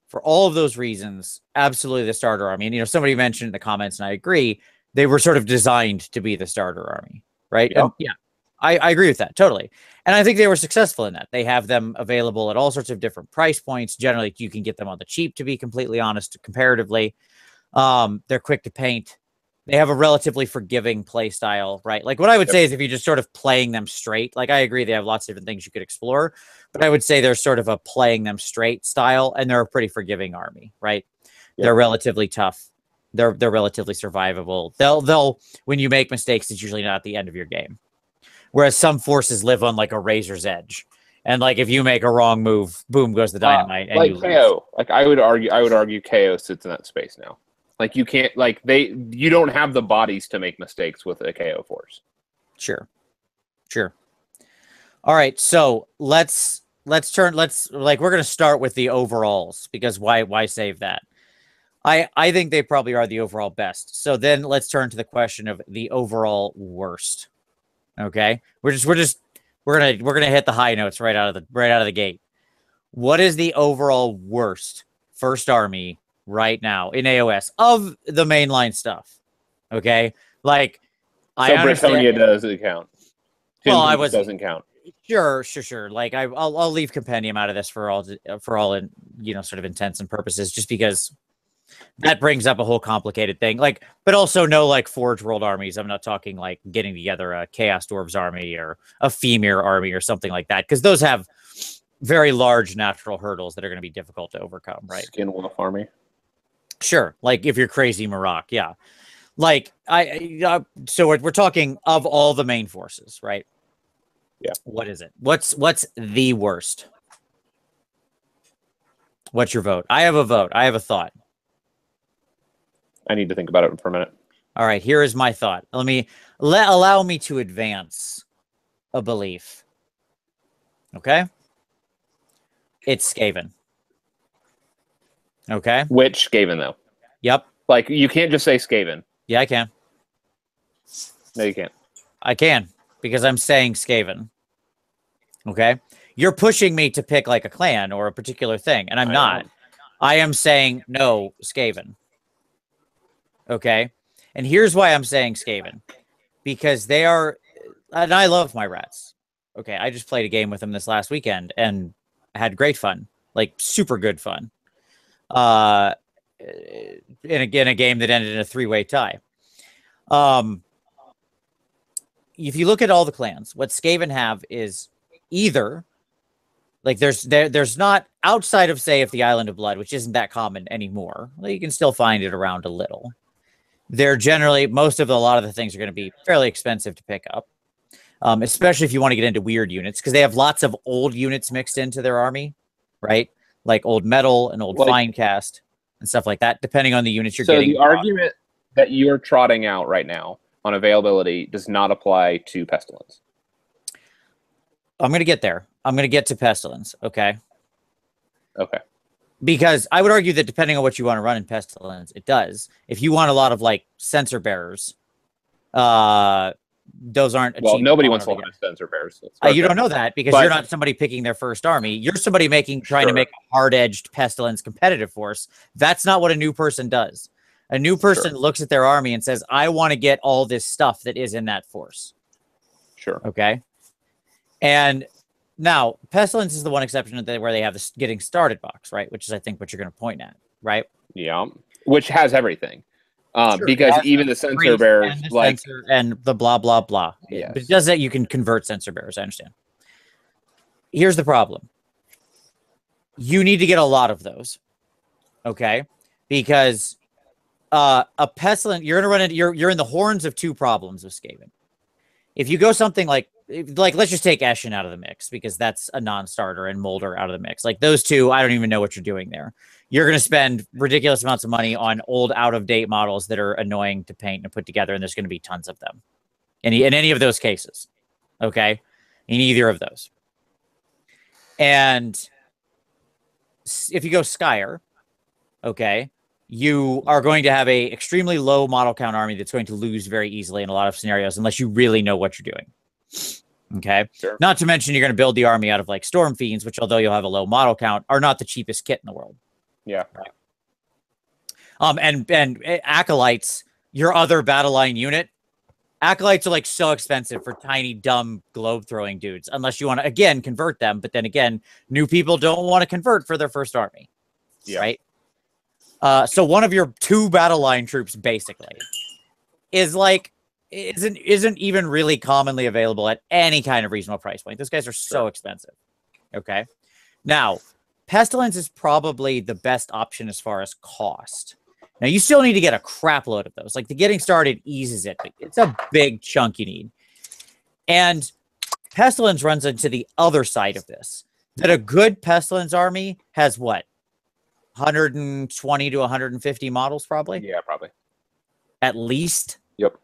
for all of those reasons, absolutely the starter army. And, you know, somebody mentioned in the comments, and I agree, they were sort of designed to be the starter army, right? Yep. And, yeah. I agree with that, totally. And I think they were successful in that. They have them available at all sorts of different price points. Generally, you can get them on the cheap, to be completely honest, comparatively. They're quick to paint. They have a relatively forgiving play style, right? Like, what I would say is if you're just sort of playing them straight, like, I agree they have lots of different things you could explore, but I would say they're sort of a playing them straight style, and they're a pretty forgiving army, right? Yep. They're relatively tough. They're relatively survivable. They'll when you make mistakes, it's usually not at the end of your game. Whereas some forces live on like a razor's edge. And like if you make a wrong move, boom goes the dynamite, and like you KO. lose. Like I would argue KO sits in that space now. Like you can't you don't have the bodies to make mistakes with a KO force. Sure. All right, so we're gonna start with the overalls, because why save that? I think they probably are the overall best. So then let's turn to the question of the overall worst. Okay, we're gonna hit the high notes right out of the gate. What is the overall worst first army right now in AOS of the mainline stuff? Okay, like so Britannia doesn't count. Well, I doesn't count. Sure. Like I'll leave Compendium out of this for all in, sort of intents and purposes, just because that brings up a whole complicated thing. Like, but also no like Forge World armies. I'm not talking like getting together a Chaos Dwarves army or a Femir army or something like that, because those have very large natural hurdles that are going to be difficult to overcome, right? Skinwolf army. Sure. Like if you're crazy Marak, yeah. Like so we're talking of all the main forces, right? Yeah. What is it? What's the worst? What's your vote? I have a vote. I have a thought. I need to think about it for a minute. All right, here is my thought. Allow me to advance a belief. Okay? It's Skaven. Okay? Which Skaven though? Yep. Like you can't just say Skaven. Yeah, I can. No, you can't. I can, because I'm saying Skaven. Okay? You're pushing me to pick like a clan or a particular thing, and I'm not. I am saying no, Skaven. Okay? And here's why I'm saying Skaven. Because they are, and I love my rats. Okay, I just played a game with them this last weekend and had great fun. Like super good fun. In a game that ended in a 3-way tie. If you look at all the clans, what Skaven have is either like there's not, outside of say if the Island of Blood, which isn't that common anymore. Well, you can still find it around a little. They're generally, a lot of the things are going to be fairly expensive to pick up, especially if you want to get into weird units, because they have lots of old units mixed into their army, right? Like old metal and old fine cast and stuff like that, depending on the units you're getting. So the argument that you're trotting out right now on availability does not apply to Pestilence. I'm going to get there. I'm going to get to Pestilence, okay? Okay. Because I would argue that depending on what you want to run in Pestilence, it does. If you want a lot of like sensor bearers, those aren't. Well, nobody wants a lot of sensor bearers. You don't know that because you're not somebody picking their first army. You're somebody trying to make a hard-edged Pestilence competitive force. That's not what a new person does. A new person looks at their army and says, I want to get all this stuff that is in that force. Sure. Okay. And now, Pestilence is the one exception where they have this getting started box, right? Which is, I think, what you're going to point at, right? Yeah. Which has everything. Because even the sensor bearers, and the blah, blah, blah. Yes. But it does that you can convert sensor bearers, I understand. Here's the problem. You need to get a lot of those. Okay? Because a Pestilence, you're going to run into, you're in the horns of two problems with Skaven. If you go something like let's just take Eshin out of the mix, because that's a non-starter, and Molder out of the mix. Like those two, I don't even know what you're doing there. You're going to spend ridiculous amounts of money on old, out-of-date models that are annoying to paint and put together, and there's going to be tons of them. In any of those cases. Okay? In either of those. And if you go Skyer, okay, you are going to have a extremely low model count army that's going to lose very easily in a lot of scenarios unless you really know what you're doing. Okay. Sure. Not to mention you're going to build the army out of like Storm Fiends, which, although you'll have a low model count, are not the cheapest kit in the world. Yeah. Right. And Acolytes, your other battle line unit, Acolytes are like so expensive for tiny, dumb globe throwing dudes, unless you want to, again, convert them. But then again, new people don't want to convert for their first army. Yeah. Right. So one of your two battle line troops basically is like, isn't even really commonly available at any kind of reasonable price point. Those guys are so expensive. Okay. Now, Pestilence is probably the best option as far as cost, Now, you still need to get a crap load of those. Like, the getting started eases it, but it's a big chunk you need. And Pestilence runs into the other side of this, that a good Pestilence army has what? 120 to 150 models, probably? Yeah, probably. At least? Yep.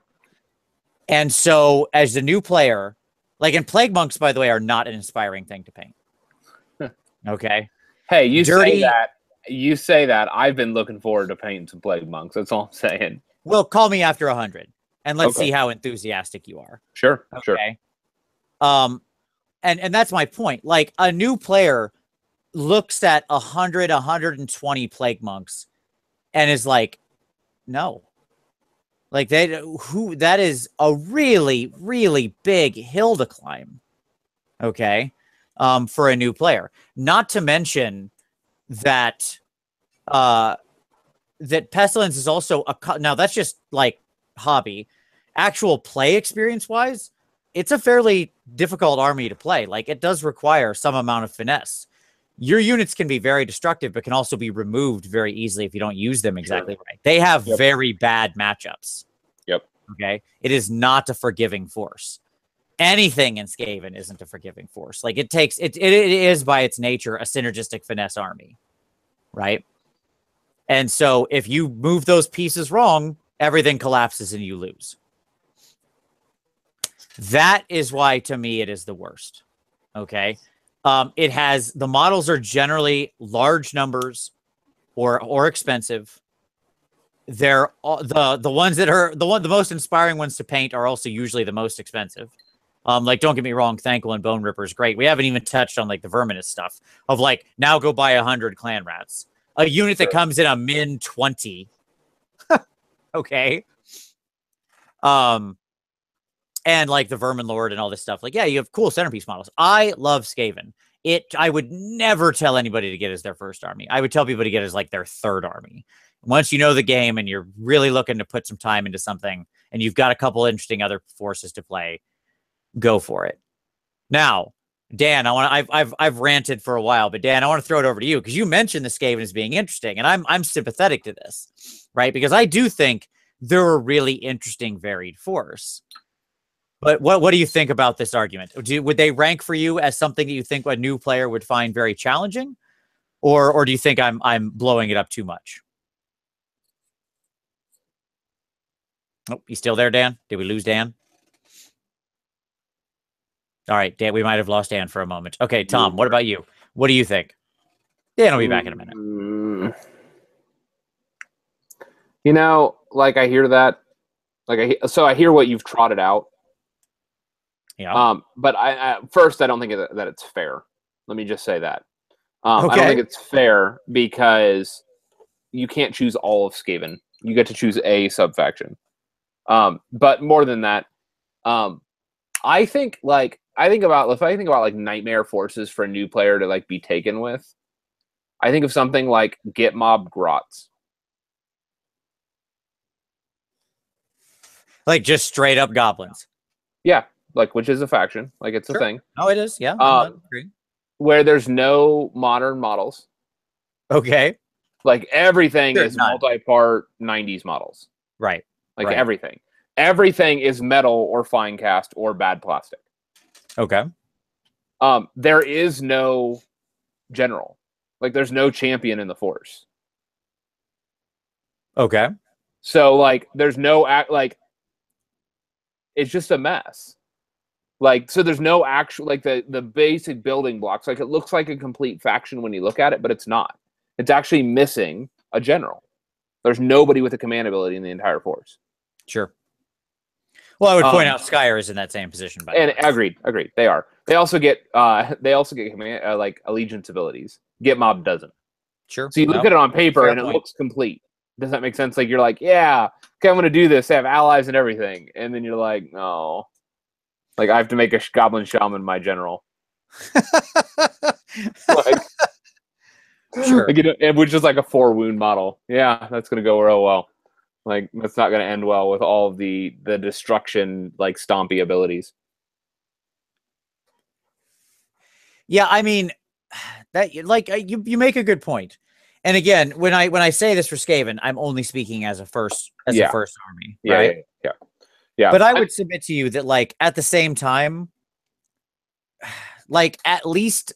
And so, as a new player, like, and Plague Monks, by the way, are not an inspiring thing to paint. Okay? Hey, you Dirty, say that. You say that. I've been looking forward to painting some Plague Monks. That's all I'm saying. well, call me after 100, and let's Okay. see how enthusiastic you are. Sure, sure. Okay? And that's my point. Like, a new player looks at 100, 120 Plague Monks and is like, no. Like, that is a really, really big hill to climb. Okay. For a new player. Not to mention that that Pestilence is also now that's just like hobby. Actual play experience wise, it's a fairly difficult army to play. Like, it does require some amount of finesse. Your units can be very destructive, but can also be removed very easily if you don't use them exactly right. They have very bad matchups. Yep. Okay. It is not a forgiving force. Anything in Skaven isn't a forgiving force. Like, it is by its nature a synergistic finesse army. Right. And so if you move those pieces wrong, everything collapses and you lose. That is why, to me, it is the worst. Okay. It has, the models are generally large numbers or expensive. They're the ones that are the most inspiring ones to paint are also usually the most expensive. Like, don't get me wrong, Thankful and Bone Ripper is great. We haven't even touched on like the Verminous stuff of like, now go buy 100 Clan Rats. A unit that comes in a min 20. Okay. And like the Vermin Lord and all this stuff. Like, yeah, you have cool centerpiece models. I love Skaven. I would never tell anybody to get as their first army. I would tell people to get as like their third army. Once you know the game and you're really looking to put some time into something and you've got a couple interesting other forces to play, go for it. Now, Dan, I've ranted for a while, but Dan, I want to throw it over to you because you mentioned the Skaven as being interesting, and I'm sympathetic to this, right? Because I do think they're a really interesting, varied force. But what do you think about this argument? Would they rank for you as something that you think a new player would find very challenging, or do you think I'm blowing it up too much? Oh, you still there, Dan? Did we lose Dan? All right, Dan, we might have lost Dan for a moment. Okay, Tom, what about you? What do you think? Dan will be back in a minute. You know, like, I hear that. Like, I hear what you've trotted out. Yeah. But first, I don't think that it's fair. Let me just say that. I don't Okay. think it's fair because you can't choose all of Skaven. You get to choose a subfaction. But more than that, I think about like nightmare forces for a new player to like be taken with. I think of something like Get Mob Grots. Like, just straight up goblins. Yeah, like, which is a faction. Like, it's a thing. Oh, it is. Yeah. I'm agreeing. Where there's no modern models. Okay. Like, everything Sure, is none. multi-part 90s models. Right. Like, right. everything. Everything is metal or fine cast or bad plastic. Okay. There is no general. Like, there's no champion in the force. Okay. So, like, there's no like, it's just a mess. Like, so there's no actual, like, the basic building blocks. Like, it looks like a complete faction when you look at it, but it's not. It's actually missing a general. There's nobody with a command ability in the entire force. Sure. Well, I would point out Skyr is in that same position. By and agreed. They are. They also get command, like, allegiance abilities. Get Mob doesn't. Sure. So you look at it on paper Fair and point. it looks complete. Does that make sense? Like, you're like, yeah, okay, I'm going to do this. They have allies and everything. And then you're like, no. Like, I have to make a Goblin Shaman my general. Like, sure. Like, which is like a 4-wound model. Yeah, that's going to go real well. Like, that's not going to end well with all of the destruction, like, stompy abilities. Yeah, I mean, that, like, you make a good point. And again, when I say this for Skaven, I'm only speaking as a first army, right? Yeah. But I would submit to you that, like, at the same time, like, at least,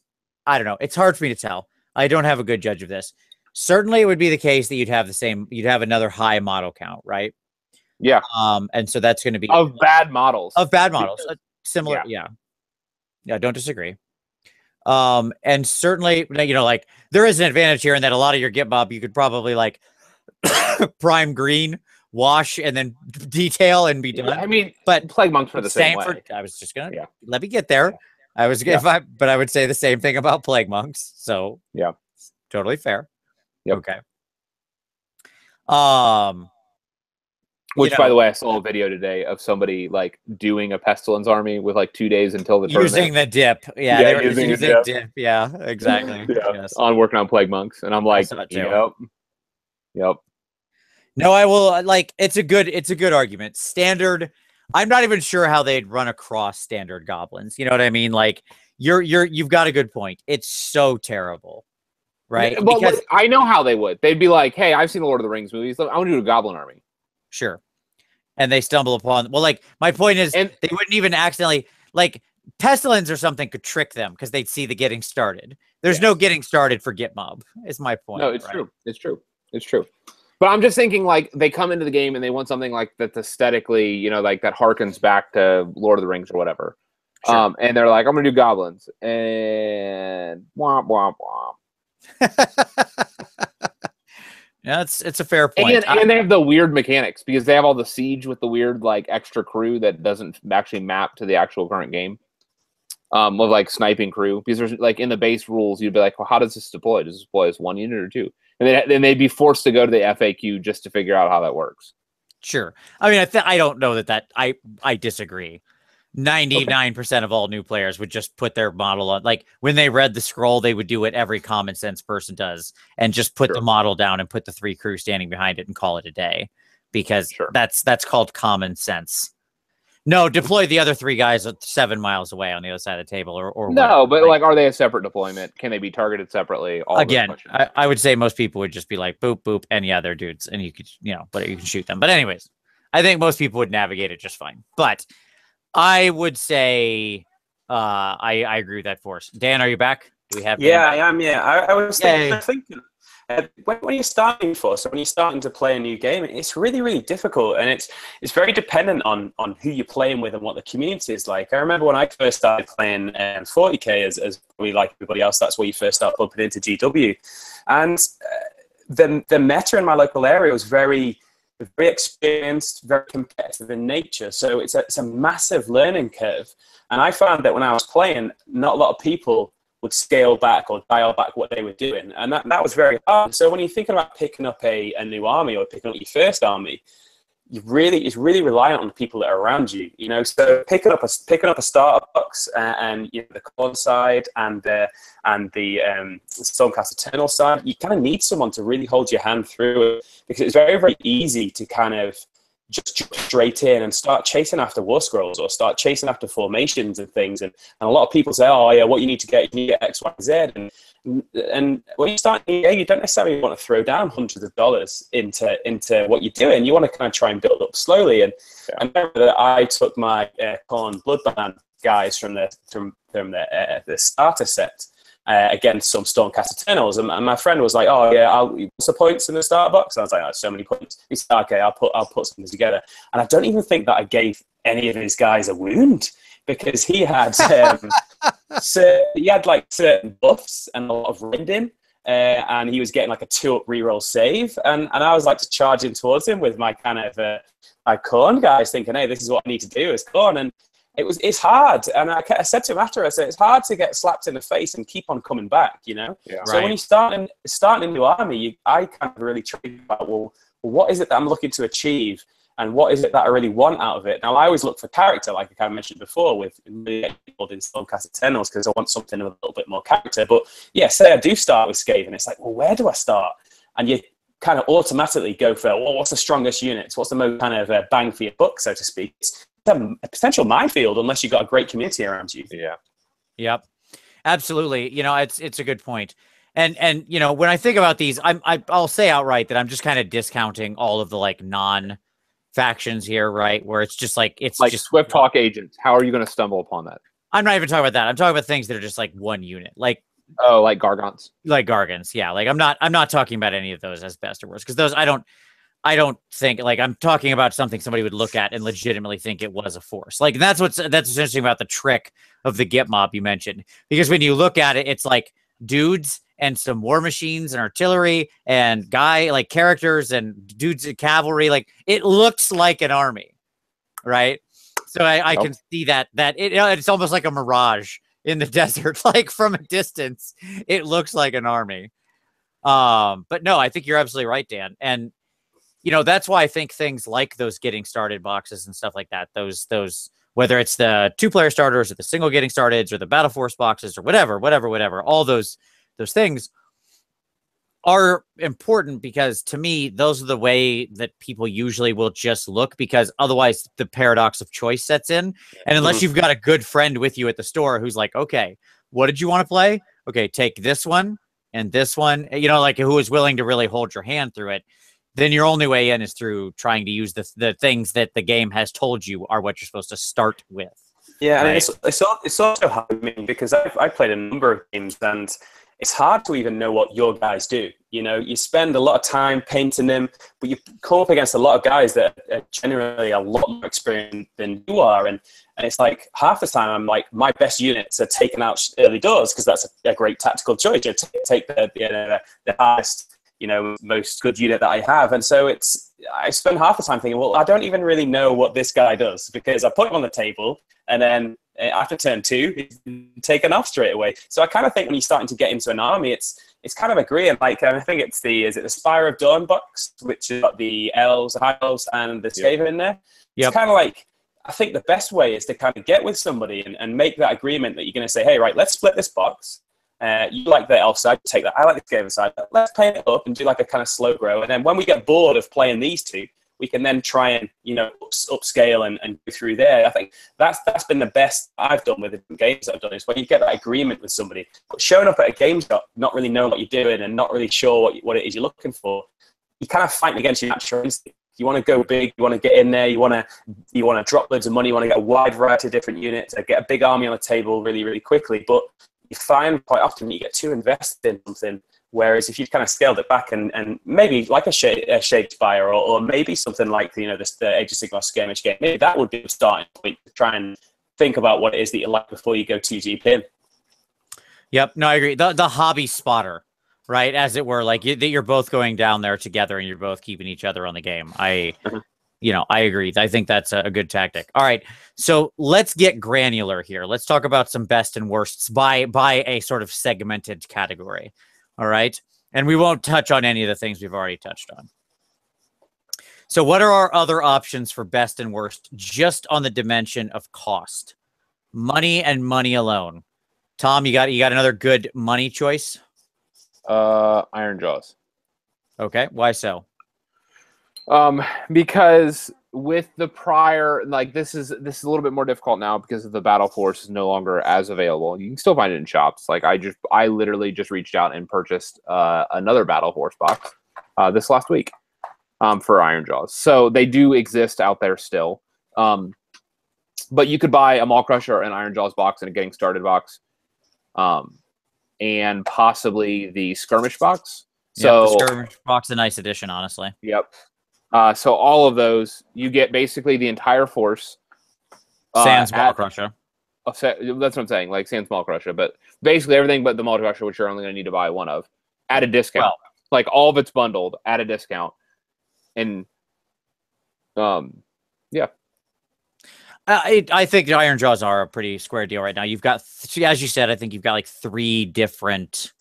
I don't know, it's hard for me to tell. I don't have a good judge of this. Certainly, it would be the case that you'd have another high model count, right? Yeah. And so that's going to be of bad models. Similar, yeah. Don't disagree. And certainly, you know, like, there is an advantage here in that a lot of your get mob you could probably, like, prime green, wash, and then detail and be done. I mean, but Plague Monks for the same way. I was just gonna let me get there. But I would say the same thing about Plague Monks. So yeah, totally fair. Yep. Okay. Which, by the way, I saw a video today of somebody, like, doing a Pestilence army with, like, 2 days until the tournament. Using the dip. Yeah, they were using the dip. Yeah, exactly. Yes. On working on Plague Monks. And I'm like, yep. No, I will, like, it's a good argument. Standard, I'm not even sure how they'd run across standard goblins. You know what I mean? Like, you've got a good point. It's so terrible. Right? Yeah, well, because I know how they would. They'd be like, hey, I've seen the Lord of the Rings movies. I want to do a goblin army. Sure. And they stumble upon, well, like, my point is, they wouldn't even accidentally, like, Pestilence or something could trick them because they'd see the getting started. There's no getting started for Git Mob, is my point. No, it's true. It's true. But I'm just thinking, like, they come into the game and they want something like that's aesthetically, you know, like that harkens back to Lord of the Rings or whatever. Sure. And they're like, I'm going to do goblins. And womp, womp, womp. Yeah, it's a fair point. And they have the weird mechanics because they have all the siege with the weird, like, extra crew that doesn't actually map to the actual current game. With, like, sniping crew, because there's, like, in the base rules you'd be like, well, how does this deploy? Does this deploy as 1 unit or 2? And then they'd be forced to go to the FAQ just to figure out how that works. Sure. I mean, I don't know that I disagree. 99% of all new players would just put their model on. Like, when they read the scroll, they would do what every common sense person does and just put the model down and put the 3 crew standing behind it and call it a day, because that's called common sense. No, deploy the other 3 guys 7 miles away on the other side of the table, or no, but like, are they a separate deployment? Can they be targeted separately? Again, I would say most people would just be like, boop, boop, and yeah, they're dudes, and you could, but you can shoot them. But anyways, I think most people would navigate it just fine. But I would say I agree with that force. Dan, are you back? Do we have? Yeah, I am. Yeah, I was thinking. When you're starting when you're starting to play a new game, it's really, really difficult, and it's very dependent on who you're playing with and what the community is like. I remember when I first started playing 40k, as probably like everybody else, that's where you first start bumping into GW, and the meta in my local area was very experienced, very competitive in nature. So it's a massive learning curve, and I found that when I was playing, not a lot of people would scale back or dial back what they were doing, and that was very hard. So when you're thinking about picking up a new army or picking up your first army, it's really reliant on the people that are around you. So picking up a starter box and the Corn side and the Stormcast Eternal side, you kind of need someone to really hold your hand through it, because it's very, very easy to kind of just jump straight in and start chasing after war scrolls or start chasing after formations and things. And a lot of people say, oh yeah, what you need to get X, Y, Z. And when you start, you don't necessarily want to throw down hundreds of dollars into what you're doing. You want to kind of try and build up slowly. And I remember that I took my Corn Bloodband guys from the starter set against some Stormcast Eternals, and my friend was like, "Oh yeah, what's the points in the starter box?" And I was like, "Oh, so many points." He said, "Okay, I'll put something together." And I don't even think that I gave any of his guys a wound, because he had like certain buffs and a lot of rending, and he was getting like a 2-up reroll save, and I was like charging towards him with my kind of my Corn guys, thinking, "Hey, this is what I need to do as Corn." And it's hard, and I said to him after, I said, it's hard to get slapped in the face and keep on coming back, Yeah. So when you starting a new army, I kind of really try about, well, what is it that I'm looking to achieve, and what is it that I really want out of it? Now, I always look for character, like I kind of mentioned before, with really involved in Stormcast Eternals, because I want something with a little bit more character. But yeah, say I do start with Skaven, it's like, well, where do I start? And you kind of automatically go for, well, what's the strongest units? What's the most kind of bang for your buck, so to speak? It's a potential minefield unless you've got a great community around you. Yeah. Yep. Absolutely. It's a good point. And you know, when I think about these, I'll say outright that I'm just kind of discounting all of the like non factions here, right? Where it's just like just Swift Hawk agents. How are you going to stumble upon that? I'm not even talking about that. I'm talking about things that are just like one unit, like like Gargants, like Gargants. Yeah, like I'm not talking about any of those as best or worst, because those I don't think, like, I'm talking about something somebody would look at and legitimately think it was a force. Like, that's what's interesting about the trick of the Git mob you mentioned, because when you look at it, it's like dudes and some war machines and artillery and like characters and dudes and cavalry. Like, it looks like an army, right? So I can see that it's almost like a mirage in the desert. Like, from a distance, it looks like an army. But no, I think you're absolutely right, Dan. And you know, that's why I think things like those getting started boxes and stuff like that, those whether it's the 2-player starters or the single getting started or the Battle Force boxes or whatever, all those things are important, because to me, those are the way that people usually will just look, because otherwise the paradox of choice sets in. And unless you've got a good friend with you at the store who's like, okay, what did you want to play? Okay, take this one and this one, you know, like, who is willing to really hold your hand through it, then your only way in is through trying to use the things that the game has told you are what you're supposed to start with. Yeah, right? And it's also hard, I mean, because I've played a number of games, and it's hard to even know what your guys do. You know, you spend a lot of time painting them, but you come up against a lot of guys that are generally a lot more experienced than you are. And it's like, half the time I'm like, my best units are taken out early doors, because that's a great tactical choice. You take the highest, you know, most good unit that I have. And so I spend half the time thinking, well, I don't even really know what this guy does, because I put him on the table and then after turn 2, he's taken off straight away. So I kind of think when you're starting to get into an army, it's kind of agreeing. Like, I think is it the Spire of Dawn box, which has got the Elves, the High Elves, and the Skaven in there. It's kind of like, I think the best way is to kind of get with somebody and make that agreement that you're going to say, hey, right, let's split this box. You like the elf side, take that. I like the Skaven side. Let's paint it up and do like a kind of slow grow. And then when we get bored of playing these two, we can then try and, you know, upscale and go through there. I think that's been the best I've done with the games that I've done, is when you get that agreement with somebody. But showing up at a game shop, not really knowing what you're doing and not really sure what it is you're looking for, you kind of fighting against your natural instinct. You want to go big, you want to get in there, you want to drop loads of money, you want to get a wide variety of different units, get a big army on the table really, really quickly. But you find quite often you get too invested in something, whereas if you kind of scaled it back and maybe like a Shade Spire or maybe something like, you know, the Age of Sigmar skirmish game, maybe that would be a starting point to try and think about what it is that you like before you go too deep in. Yep, no, I agree. The hobby spotter, right, as it were, like you're both going down there together and you're both keeping each other on the game. You know, I agree. I think that's a good tactic. All right, so let's get granular here. Let's talk about some best and worsts by a sort of segmented category. All right, and we won't touch on any of the things we've already touched on. So what are our other options for best and worst, just on the dimension of cost? Money and money alone. Tom, you got another good money choice? Iron Jaws. Okay, why so? Because with the prior, like, this is a little bit more difficult now because of the Battle Force is no longer as available. You can still find it in shops. Like, I literally just reached out and purchased another Battle Force box this last week for Iron Jaws. So they do exist out there still. But you could buy a Maul Crusher, an Iron Jaws box, and a Getting Started box, and possibly the Skirmish box. So the Skirmish box, a nice addition, honestly. Yep. So all of those, you get basically the entire force. Sans Maul Crusher. That's what I'm saying, like Sans Maul Crusher, but basically everything but the Maul Crusher, which you're only going to need to buy one of, at a discount. Well, like, all of it's bundled at a discount. And yeah. I think the Iron Jaws are a pretty square deal right now. You've got, as you said, I think you've got like 3 different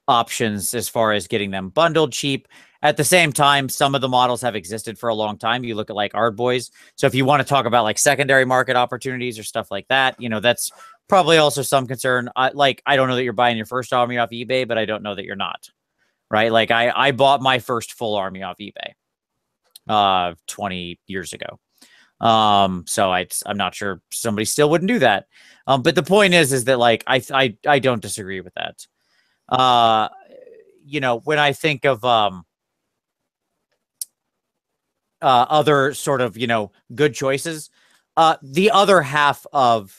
options as far as getting them bundled cheap. At the same time, some of the models have existed for a long time. You look at like Ard Boys. So if you want to talk about like secondary market opportunities or stuff like that, you know, that's probably also some concern. I don't know that you're buying your first army off eBay, but I don't know that you're not. Right? Like, I bought my first full army off eBay 20 years ago. So I'm not sure somebody still wouldn't do that. But the point is that, like, I don't disagree with that. you know, when I think of other sort of, you know, good choices, the other half of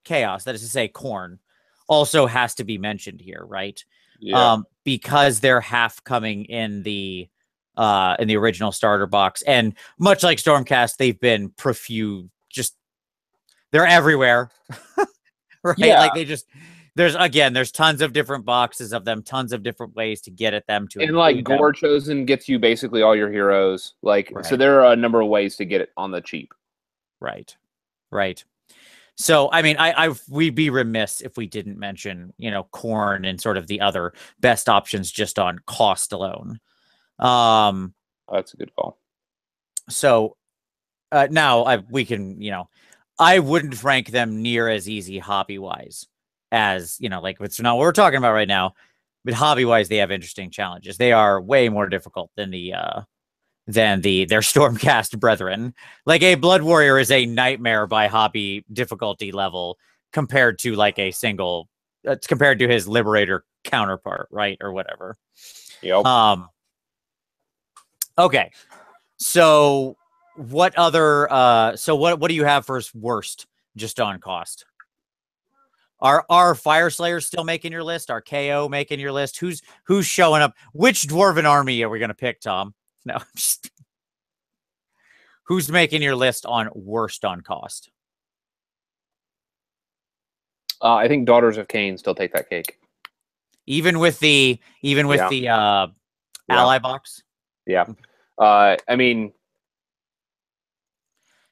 chaos, that is to say Khorne, also has to be mentioned here, right? Yeah. Because they're half coming in the original starter box, and much like Stormcast, they've been just they're everywhere. Right? Yeah. Like there's tons of different boxes of them, tons of different ways to get at them, to And like Gore Chosen gets you basically all your heroes. Like, so there are a number of ways to get it on the cheap. Right. So, I mean, we'd be remiss if we didn't mention, you know, Khorne and sort of the other best options just on cost alone. That's a good call. So now we can, you know, I wouldn't rank them near as easy hobby-wise as, you know, like it's not what we're talking about right now, but hobby-wise, they have interesting challenges. They are way more difficult than their Stormcast brethren. Like a Blood Warrior is a nightmare by hobby difficulty level compared to like a single, compared to his Liberator counterpart, right? Or whatever. Yep. Okay. So what other what do you have for worst just on cost? Are Fire Slayers still making your list? Are KO making your list? Who's showing up? Which dwarven army are we gonna pick, Tom? No, just who's making your list on worst on cost? I think Daughters of Cain still take that cake. Even with the ally box? Yeah. I mean,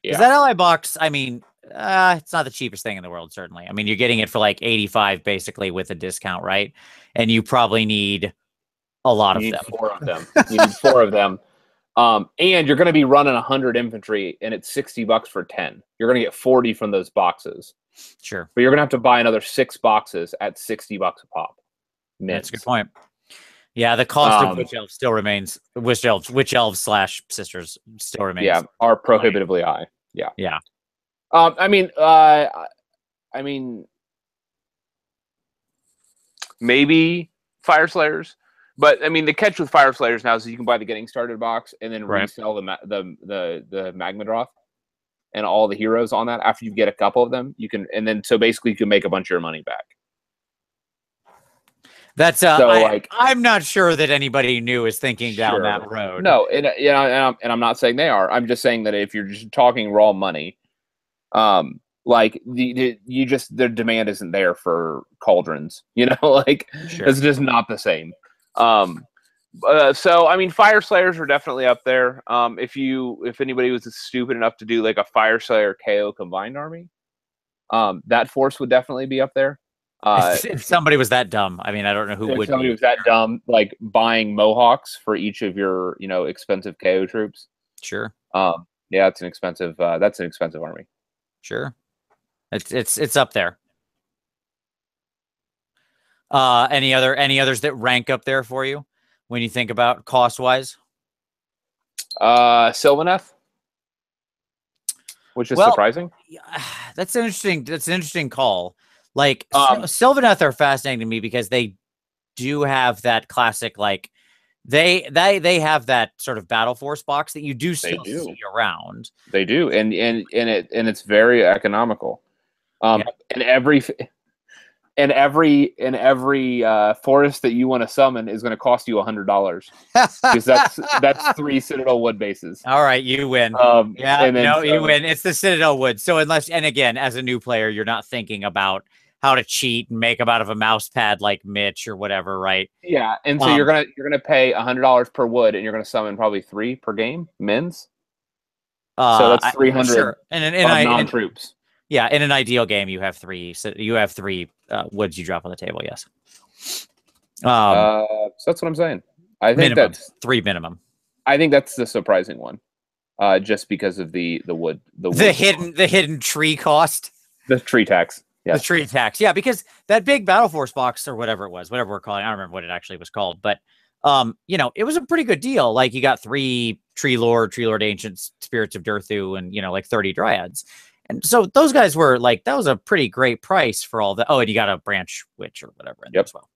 because that ally box, I mean, it's not the cheapest thing in the world, certainly. I mean, you're getting it for like 85 basically with a discount, right? And you probably need a lot of them. 4 of them. You need 4 of them. And you're going to be running 100 infantry, and it's $60 for 10. You're going to get 40 from those boxes. Sure. But you're going to have to buy another 6 boxes at $60 a pop. That's a good point. Yeah, the cost of Witch Elves still remains. Witch Elves / Sisters still remains. Yeah, are prohibitively high. Yeah. Yeah. I mean, maybe Fire Slayers, but I mean, the catch with Fire Slayers now is that you can buy the getting started box and then resell the Magmadroth and all the heroes on that. After you get a couple of them, you can, and then so basically you can make a bunch of your money back. That's so I'm not sure that anybody new is thinking down that road. No, and I'm not saying they are. I'm just saying that if you're just talking raw money, like their demand isn't there for cauldrons, you know, like it's just not the same. So I mean, Fire Slayers are definitely up there. If anybody was stupid enough to do like a Fire Slayer KO combined army, that force would definitely be up there. If somebody was that dumb, I mean, I don't know who would. If somebody was that dumb, like buying Mohawks for each of your, you know, expensive KO troops. Sure. Yeah, it's an expensive. That's an expensive army. Sure. It's up there. Any others that rank up there for you when you think about cost wise? Sylvaneth, which is surprising. That's an interesting call. Like Sylvaneth are fascinating to me because they do have that classic, like they have that sort of battle force box that you do still see around. They do, and it's very economical. And every forest that you want to summon is going to cost you $100 because that's 3 Citadel Wood bases. All right, you win. You win. It's the Citadel Wood. So and again, as a new player, you're not thinking about how to cheat and make them out of a mouse pad like Mitch or whatever, right? Yeah, and so you're gonna pay $100 per wood, and you're gonna summon probably 3 per game, mins. So that's 300 sure. And non-troops. Yeah, in an ideal game, you have 3. So you have 3 woods you drop on the table. Yes. So that's what I'm saying. I think that's 3 minimum. I think that's the surprising one, just because of the wood, the hidden tree cost, the tree tax. Yes. The tree tax. Yeah, because that big Battle Force box or whatever we're calling it, I don't remember what it actually was called, but you know, it was a pretty good deal. Like you got 3 Tree Lord Ancient Spirits of Durthu and, you know, like 30 Dryads. And so those guys were like, that was a pretty great price for all the, and you got a Branch Witch or whatever in there as well.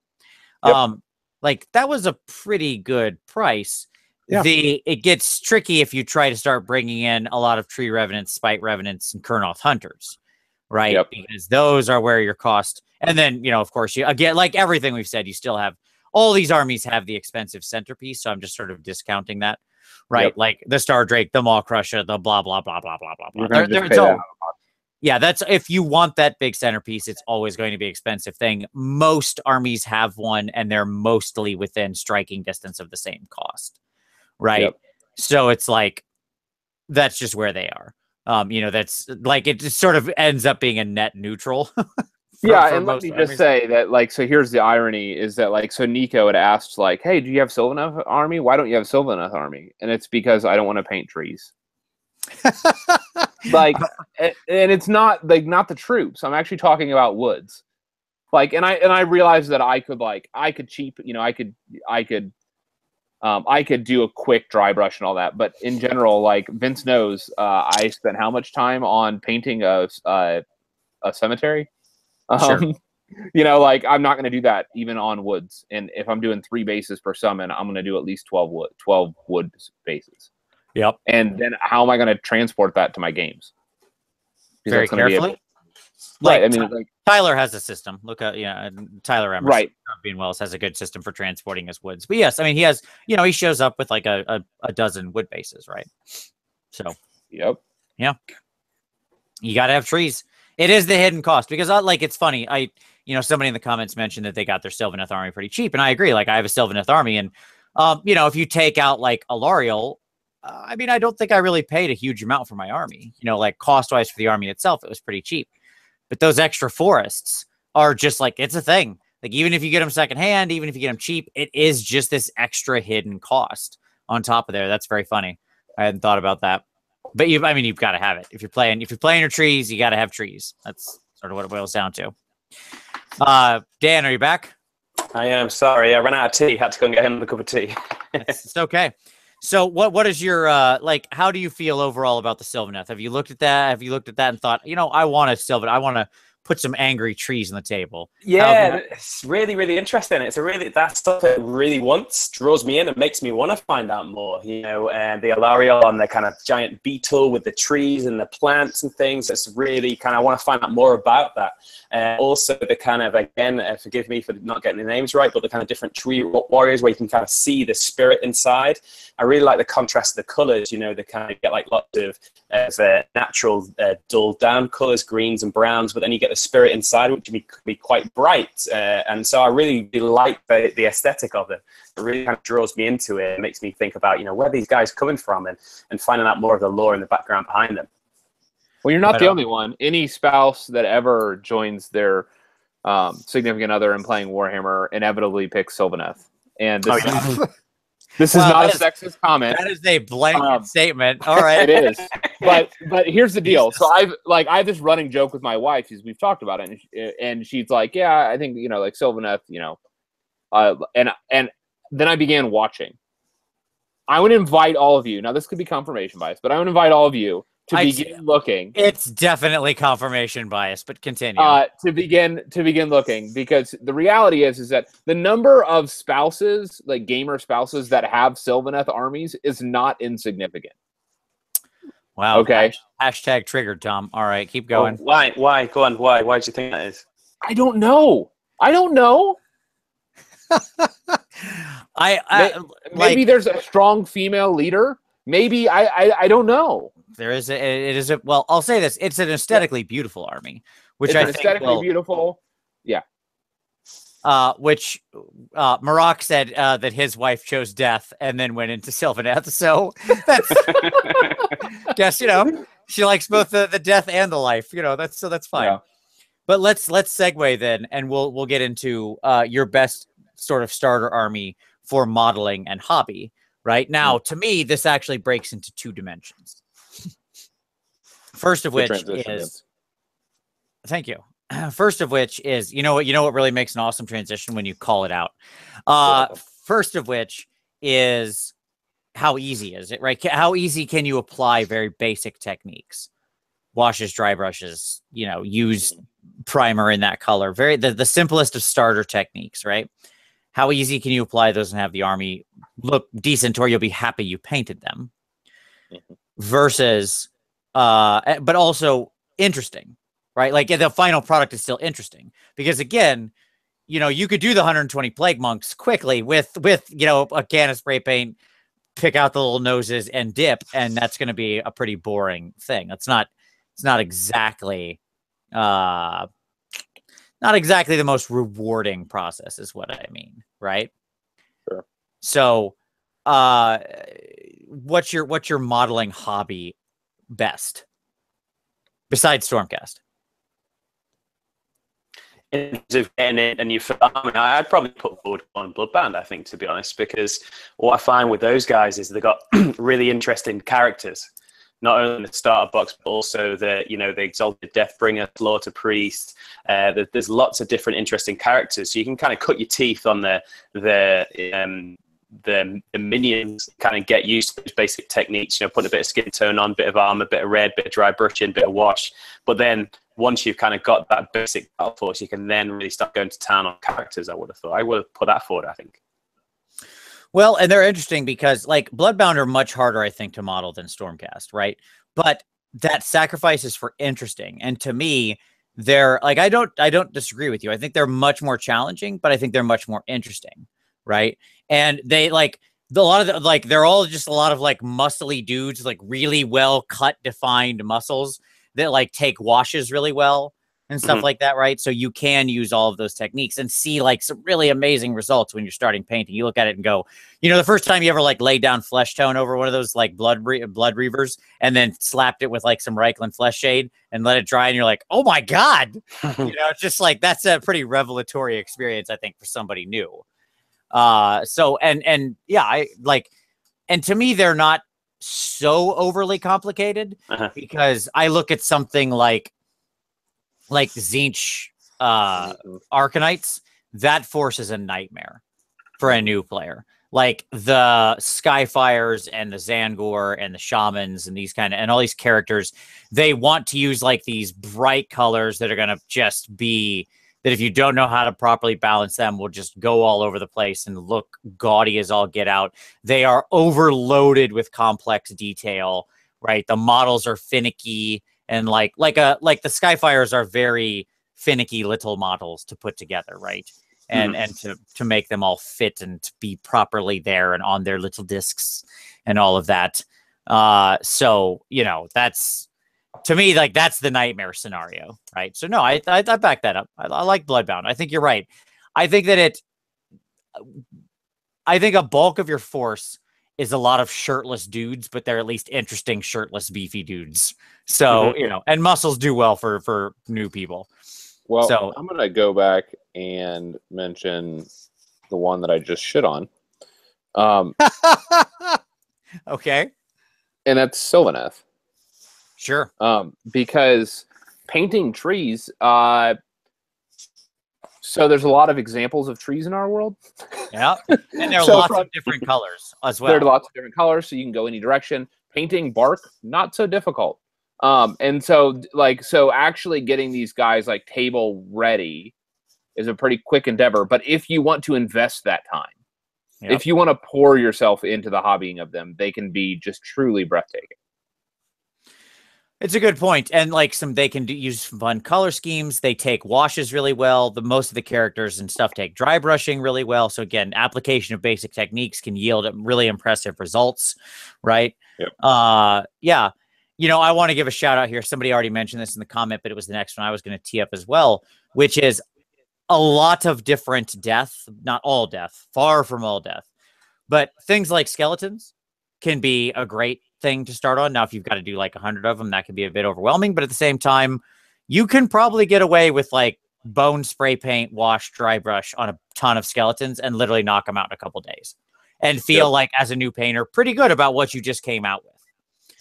like that was a pretty good price. Yeah. It gets tricky if you try to start bringing in a lot of Tree Revenants, Spite Revenants, and Kurnoth Hunters, right? Yep. Because those are where your cost. And then, of course, you again, like everything we've said, you still have all these armies have the expensive centerpiece. So I'm just sort of discounting that, right? Yep. Like the Star Drake, the Maw Crusher, the blah blah blah blah blah blah blah. Yeah, that's if you want that big centerpiece, it's always going to be an expensive thing. Most armies have one, and they're mostly within striking distance of the same cost. Right. Yep. So it's like, that's just where they are. That's like, it just sort of ends up being a net neutral. And let me just say that, like, so here's the irony is that, like, so Nico had asked, like, hey, do you have Sylvaneth army? Why don't you have Sylvaneth army? And it's because I don't want to paint trees. Like, and it's not like not the troops. I'm actually talking about woods. Like, and I realized that I could do a quick dry brush and all that, but in general, like Vince knows, I spent how much time on painting a cemetery. Sure. Like I'm not going to do that even on woods. And if I'm doing 3 bases per summon, I'm going to do at least 12 wood bases. Yep. And then how am I going to transport that to my games? Very carefully. Right. I mean, like Tyler has a system. Look at Tyler Emerson, right. Being Wells has a good system for transporting his woods. But yes, I mean he has. He shows up with like a dozen wood bases, right? So. Yep. Yeah. You got to have trees. It is the hidden cost because it's funny. Somebody in the comments mentioned that they got their Sylvaneth army pretty cheap, and I agree. Like I have a Sylvaneth army, and if you take out like Alariel, I mean I don't think I really paid a huge amount for my army. Like cost wise for the army itself, it was pretty cheap. But those extra forests are just like, it's a thing. Like, even if you get them secondhand, even if you get them cheap, it is just this extra hidden cost on top of there. That's very funny. I hadn't thought about that. But you've got to have it. If you're playing your trees, you got to have trees. That's sort of what it boils down to. Dan, are you back? I am. Sorry, I ran out of tea. Had to go and get him a cup of tea. It's okay. So what is your how do you feel overall about the Sylvaneth? Have you looked at that? Have you looked at that and thought, I want a Sylvaneth. I want to put some angry trees on the table. Yeah, it's really, really interesting. It's that stuff that really draws me in and makes me want to find out more. And the Alariel and the kind of giant beetle with the trees and the plants and things. It's really kind of, I want to find out more about that. Also the kind of, again, forgive me for not getting the names right, but the kind of different tree warriors where you can kind of see the spirit inside. I really like the contrast of the colors, they kind of get like lots of natural dulled down colors, greens and browns, but then you get the spirit inside, which can be quite bright. And so I really like the aesthetic of it. It really kind of draws me into it. It makes me think about, where these guys coming from and finding out more of the lore and the background behind them. Well, you're not the only one. Any spouse that ever joins their significant other in playing Warhammer inevitably picks Sylvaneth. And this is not a sexist comment. That is a blanket statement. All right. It is. But here's the deal. So I have this running joke with my wife because we've talked about it, and she's like, yeah, I think like Sylvaneth, and then I began watching. I would invite all of you. Now this could be confirmation bias, but I would invite all of you to begin looking. It's definitely confirmation bias, but continue. To begin looking, because the reality is that the number of spouses, like gamer spouses, that have Sylvaneth armies is not insignificant. Wow. Okay. Hashtag triggered, Tom. All right, keep going. Oh, why? Go on. Why do you think that is? I don't know. Maybe there's a strong female leader. Maybe I don't know. Well, I'll say this. It's an aesthetically beautiful army, which I think aesthetically beautiful. Yeah. Which Maroc said that his wife chose death and then went into Sylvaneth. So that's guess she likes both the death and the life. That's fine. Yeah. But let's segue then, and we'll get into your best sort of starter army for modeling and hobby. Right now, to me, this actually breaks into 2 dimensions. First of which is, thank you. First of which is, what really makes an awesome transition when you call it out. First of which is how easy is it, right? How easy can you apply very basic techniques? Washes, dry brushes, use primer in that color. The simplest of starter techniques, right? how easy can you apply those and have the army look decent, or you'll be happy you painted them, versus, but also interesting, right? Like the final product is still interesting because, again, you know, you could do the 120 plague monks quickly with you know, a can of spray paint, pick out the little noses and dip, and that's going to be a pretty boring thing. It's not exactly not exactly the most rewarding process, is what I mean, right? Sure. So what's your modeling hobby best besides Stormcast? In terms of getting it, and I'd probably put forward on Bloodbound, I think, to be honest, because what I find with those guys is they've got really interesting characters, not only in the starter box, but also the Exalted Deathbringer, Slaughter Priest. There's lots of different interesting characters, so you can kind of cut your teeth on the minions, kind of get used to those basic techniques, you know, put a bit of skin tone on, bit of armor, bit of red, bit of dry brushing, bit of wash. But then once you've kind of got that basic battle force, you can then really start going to town on characters. I would have thought. I would have put that forward, I think. Well, and they're interesting because, like, Bloodbound are much harder, I think, to model than Stormcast, right? But that sacrifice is for interesting. And to me, they're like, I don't disagree with you. I think they're much more challenging, but I think they're much more interesting, right? And they like a lot of the, like, they're all just a lot of like muscly dudes, like really well cut, defined muscles that like take washes really well and stuff like that, right? So you can use all of those techniques and see like some really amazing results when you're starting painting. You look at it and go, you know, the first time you ever like laid down flesh tone over one of those like blood reavers and then slapped it with like some Reichland flesh shade and let it dry, and you're like, oh my God, you know, it's just like, that's a pretty revelatory experience, I think, for somebody new. So, and yeah, I like, and to me, they're not so overly complicated because I look at something like Tzeentch Arcanites. That force is a nightmare for a new player. Like the Skyfires and the Zangor and the Shamans and these kind of, and all these characters, they want to use like these bright colors that are going to just be, that if you don't know how to properly balance them, will just go all over the place and look gaudy as all get out. They are overloaded with complex detail, right? The models are finicky, and like the Skyfires are very finicky little models to put together, right? And to make them all fit and to be properly there and on their little discs and all of that. So, you know, that's, to me, like, that's the nightmare scenario, right? So no, I back that up. I like Bloodbound. I think you're right. I think that I think a bulk of your force is a lot of shirtless dudes, but they're at least interesting, shirtless, beefy dudes. So, you know, and muscles do well for new people. Well, so I'm going to go back and mention the one that I just shit on. Okay. And that's Sylvaneth. Sure. Because painting trees, so there's a lot of examples of trees in our world. Yeah. And there are lots of different colors as well. There are lots of different colors, so you can go any direction. Painting bark, not so difficult. And so actually getting these guys like table ready is a pretty quick endeavor. But if you want to invest that time, if you want to pour yourself into the hobbying of them, they can be just truly breathtaking. It's a good point. And like they can use fun color schemes. They take washes really well. Most of the characters and stuff take dry brushing really well. So again, application of basic techniques can yield really impressive results, right? Yep. Yeah. You know, I want to give a shout out here. Somebody already mentioned this in the comment, but it was the next one I was going to tee up as well, which is a lot of different death, not all death, far from all death, but things like skeletons can be a great thing to start on. Now, if you've got to do like 100 of them, that can be a bit overwhelming, but at the same time, you can probably get away with like bone spray paint, wash, dry brush on a ton of skeletons and literally knock them out in a couple days and feel like, as a new painter, pretty good about what you just came out with.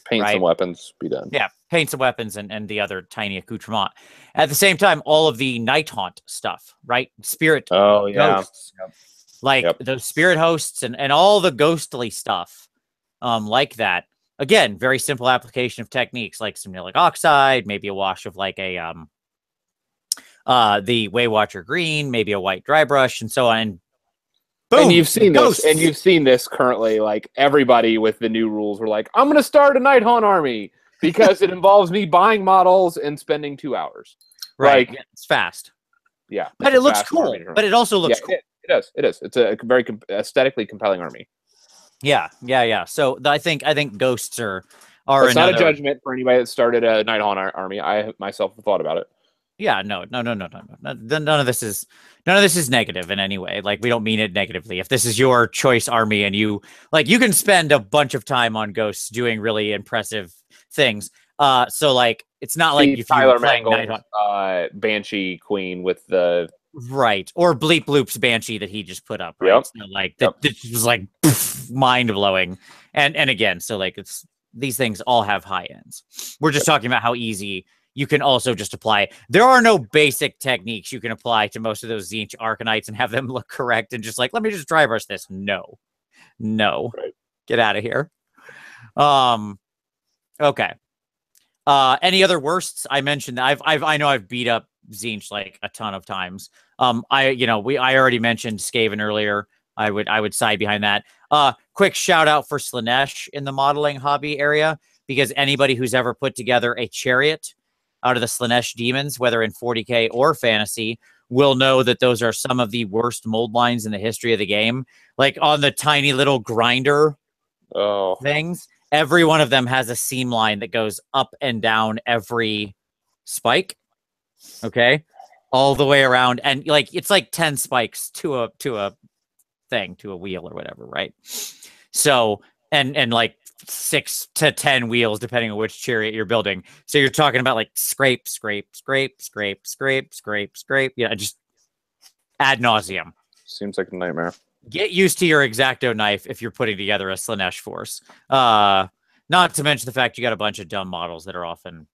Paint some weapons, be done. Yeah, paint some weapons and the other tiny accoutrement. At the same time, all of the Night Haunt stuff, right? Spirit ghosts, those spirit hosts and all the ghostly stuff like that. Again, very simple application of techniques like some Nilic Oxide, maybe a wash of like a the Waywatcher Green, maybe a white dry brush, and so on. Boom. And you've seen Ghosts. this, and you've seen this currently. Like everybody with the new rules were like, "I'm going to start a Nighthaunt army because it involves me buying models and spending 2 hours." Right. Like, yeah, it's fast. Yeah, but it looks cool. But it also looks cool. It is. It is. It's a very aesthetically compelling army. Yeah. So I think Ghosts are. It's not a judgment for anybody that started a Nighthaunt army. I myself have thought about it. Yeah, no. None of this is negative in any way. Like, we don't mean it negatively. If this is your choice army and you can spend a bunch of time on Ghosts doing really impressive things. So like, it's not like if you're playing Nighthaunt, Banshee Queen with the right, or Bleep Bloop's Banshee that he just put up. Right, yep. So like that was like mind blowing. And again, so like these things all have high ends. We're just talking about how easy. You can also just apply. There are no basic techniques you can apply to most of those Tzeentch Archonites and have them look correct and just like, let me just dry brush this. No. Right. Get out of here. Okay. Any other worsts? I mentioned that I know I've beat up Tzeentch like a ton of times. I already mentioned Skaven earlier. I would side behind that. Quick shout out for Slaanesh in the modeling hobby area, because anybody who's ever put together a chariot out of the Slaanesh demons, whether in 40K or fantasy, will know that those are some of the worst mold lines in the history of the game. Like on the tiny little grinder things, every one of them has a seam line that goes up and down every spike. Okay, all the way around, and like it's like 10 spikes to a thing, to a wheel or whatever, right? So and like 6 to 10 wheels depending on which chariot you're building. So you're talking about like scrape, yeah, just ad nauseum. Seems like a nightmare. Get used to your X-Acto knife if you're putting together a Slaanesh force. Not to mention the fact you got a bunch of dumb models that are often,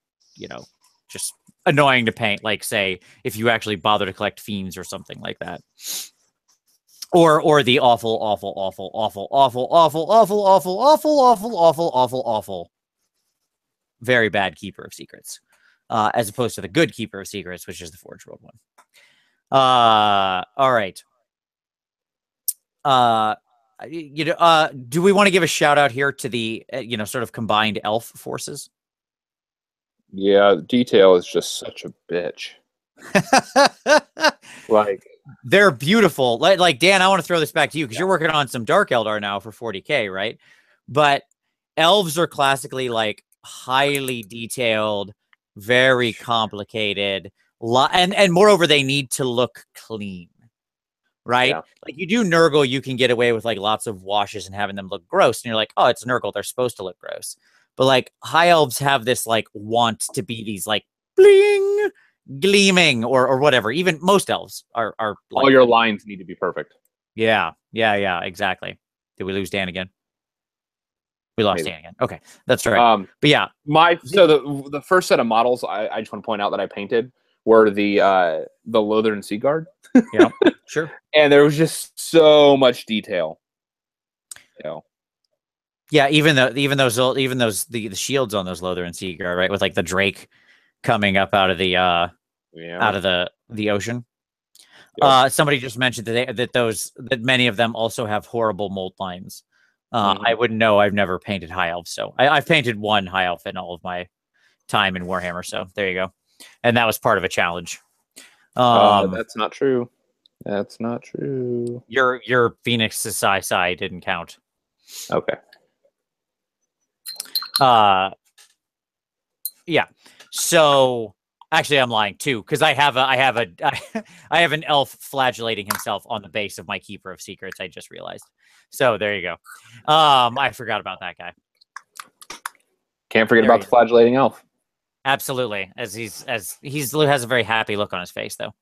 just annoying to paint. Like, say, if you actually bother to collect fiends or something like that. Or the awful, very bad Keeper of Secrets, as opposed to the good Keeper of Secrets, which is the Forge World one. All right. Do we want to give a shout out here to the sort of combined elf forces? Yeah, detail is just such a bitch. Like, they're beautiful. Like Dan, I want to throw this back to you because you're working on some Dark Eldar now for 40K, right? But elves are classically like highly detailed, very complicated, and moreover, they need to look clean, right? Yeah. Like you do Nurgle, you can get away with like lots of washes and having them look gross, and you're like, oh, it's Nurgle, they're supposed to look gross. But like high elves have this like want to be these like bling, gleaming or whatever. Even most elves are like, all your lines need to be perfect. Yeah, exactly. Did we lose Dan again? We lost Dan again. Okay, that's right. But yeah, so the first set of models I just want to point out that I painted were the Lothern Sea Guard. Yeah, sure. And there was just so much detail. Yeah, even those the shields on those Lothern Sea Guard, right, with like the Drake coming up out of the out of the ocean. Yep. Somebody just mentioned that many of them also have horrible mold lines. I wouldn't know. I've never painted high elf, so I've painted one high elf in all of my time in Warhammer. So there you go, and that was part of a challenge. That's not true. That's not true. Your Phoenix's Sai didn't count. Okay. Yeah. So actually, I'm lying too, because I have an elf flagellating himself on the base of my Keeper of Secrets. I just realized. So there you go. I forgot about that guy. Can't forget about the flagellating elf. Absolutely, as he has a very happy look on his face though,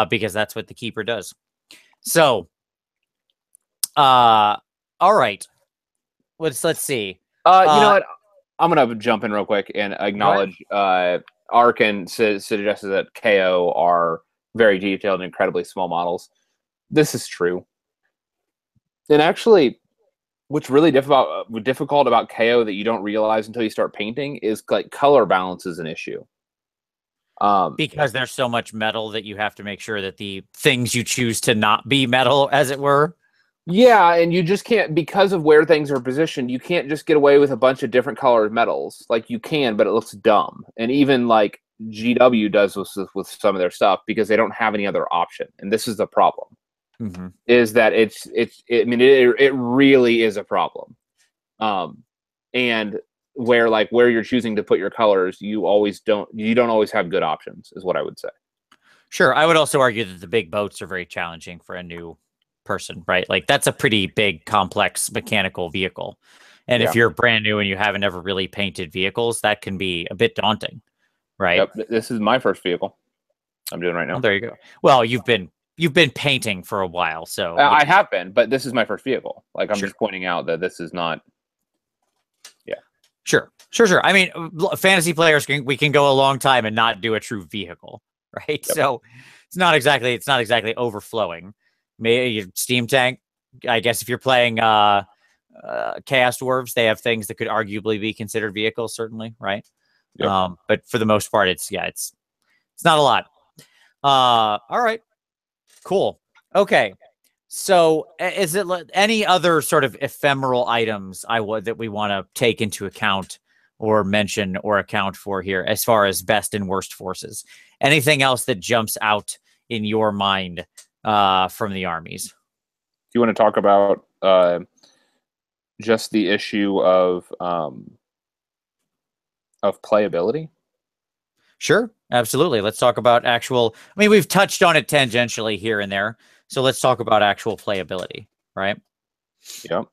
because that's what the Keeper does. So, all right. Let's see. You know what? I'm gonna jump in real quick and acknowledge. Arkin suggested that KO are very detailed and incredibly small models. This is true. And actually, what's really difficult about KO that you don't realize until you start painting is like color balance is an issue. Because there's so much metal that you have to make sure that the things you choose to not be metal, as it were. Yeah, and you just can't, because of where things are positioned, you can't just get away with a bunch of different colored metals. Like, you can, but it looks dumb. And even, like, GW does this with some of their stuff because they don't have any other option. And this is the problem. Mm-hmm. Is that it really is a problem. And where you're choosing to put your colors, you don't always have good options, is what I would say. Sure. I would also argue that the big boats are very challenging for a new person, right? Like, that's a pretty big, complex mechanical vehicle. And if you're brand new and you haven't ever really painted vehicles, that can be a bit daunting, right? Yep. This is my first vehicle I'm doing right now. Well, there you go. Well, you've been painting for a while, so I have been, but this is my first vehicle. Like, I'm Sure. just pointing out that this is not. Yeah. Sure. I mean, fantasy players we can go a long time and not do a true vehicle, right? Yep. So it's not exactly overflowing. Maybe steam tank. I guess if you're playing Chaos Dwarves, they have things that could arguably be considered vehicles, certainly, right? Yep. But for the most part, it's not a lot. All right, cool. Okay, so is it any other sort of ephemeral items that we want to take into account or mention or account for here as far as best and worst forces? Anything else that jumps out in your mind from the armies? Do you want to talk about just the issue of playability? Sure, absolutely. Let's talk about actual. I mean, we've touched on it tangentially here and there, so let's talk about actual playability, right? Yep.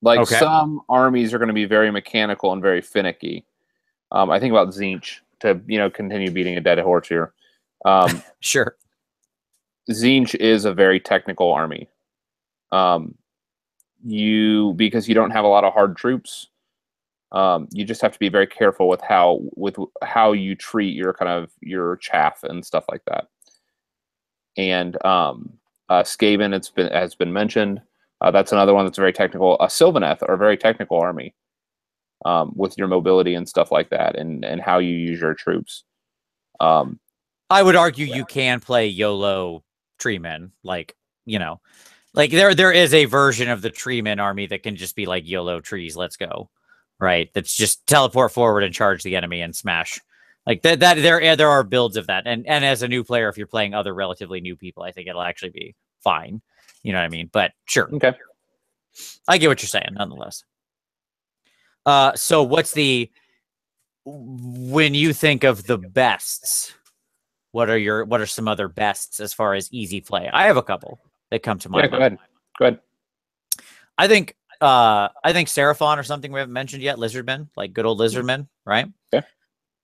Like, some armies are going to be very mechanical and very finicky. I think about Tzeentch, to continue beating a dead horse here. Sure. Tzeentch is a very technical army. Because you don't have a lot of hard troops, you just have to be very careful with how you treat your chaff and stuff like that. And Skaven, has been mentioned. That's another one that's very technical. Sylvaneth are a very technical army, with your mobility and stuff like that, and how you use your troops. I would argue you can play YOLO treemen, like there is a version of the treeman army that can just be like YOLO trees, let's go, right? That's just teleport forward and charge the enemy and smash. Like that there are builds of that, and as a new player, if you're playing other relatively new people, I think it'll actually be fine. You know what I mean? But sure, okay, I get what you're saying, nonetheless. So when you think of the bests, what are some other bests as far as easy play? I have a couple that come to mind. Yeah, go ahead. I think Seraphon or something we haven't mentioned yet. Lizardmen, like good old lizardmen, right? Okay.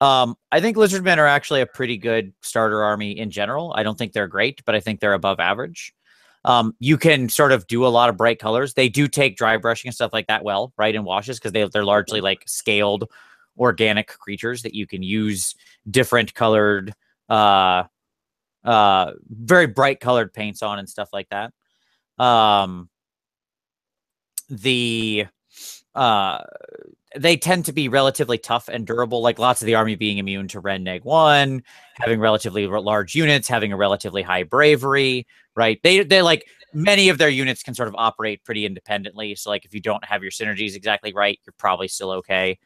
I think lizardmen are actually a pretty good starter army in general. I don't think they're great, but I think they're above average. You can sort of do a lot of bright colors. They do take dry brushing and stuff like that well, right, in washes, because they're largely like scaled organic creatures that you can use different colored, very bright colored paints on and stuff like that. They tend to be relatively tough and durable, like lots of the army being immune to Ren Neg 1, having relatively large units, having a relatively high bravery, right? They like many of their units can sort of operate pretty independently. So like if you don't have your synergies exactly right, you're probably still okay.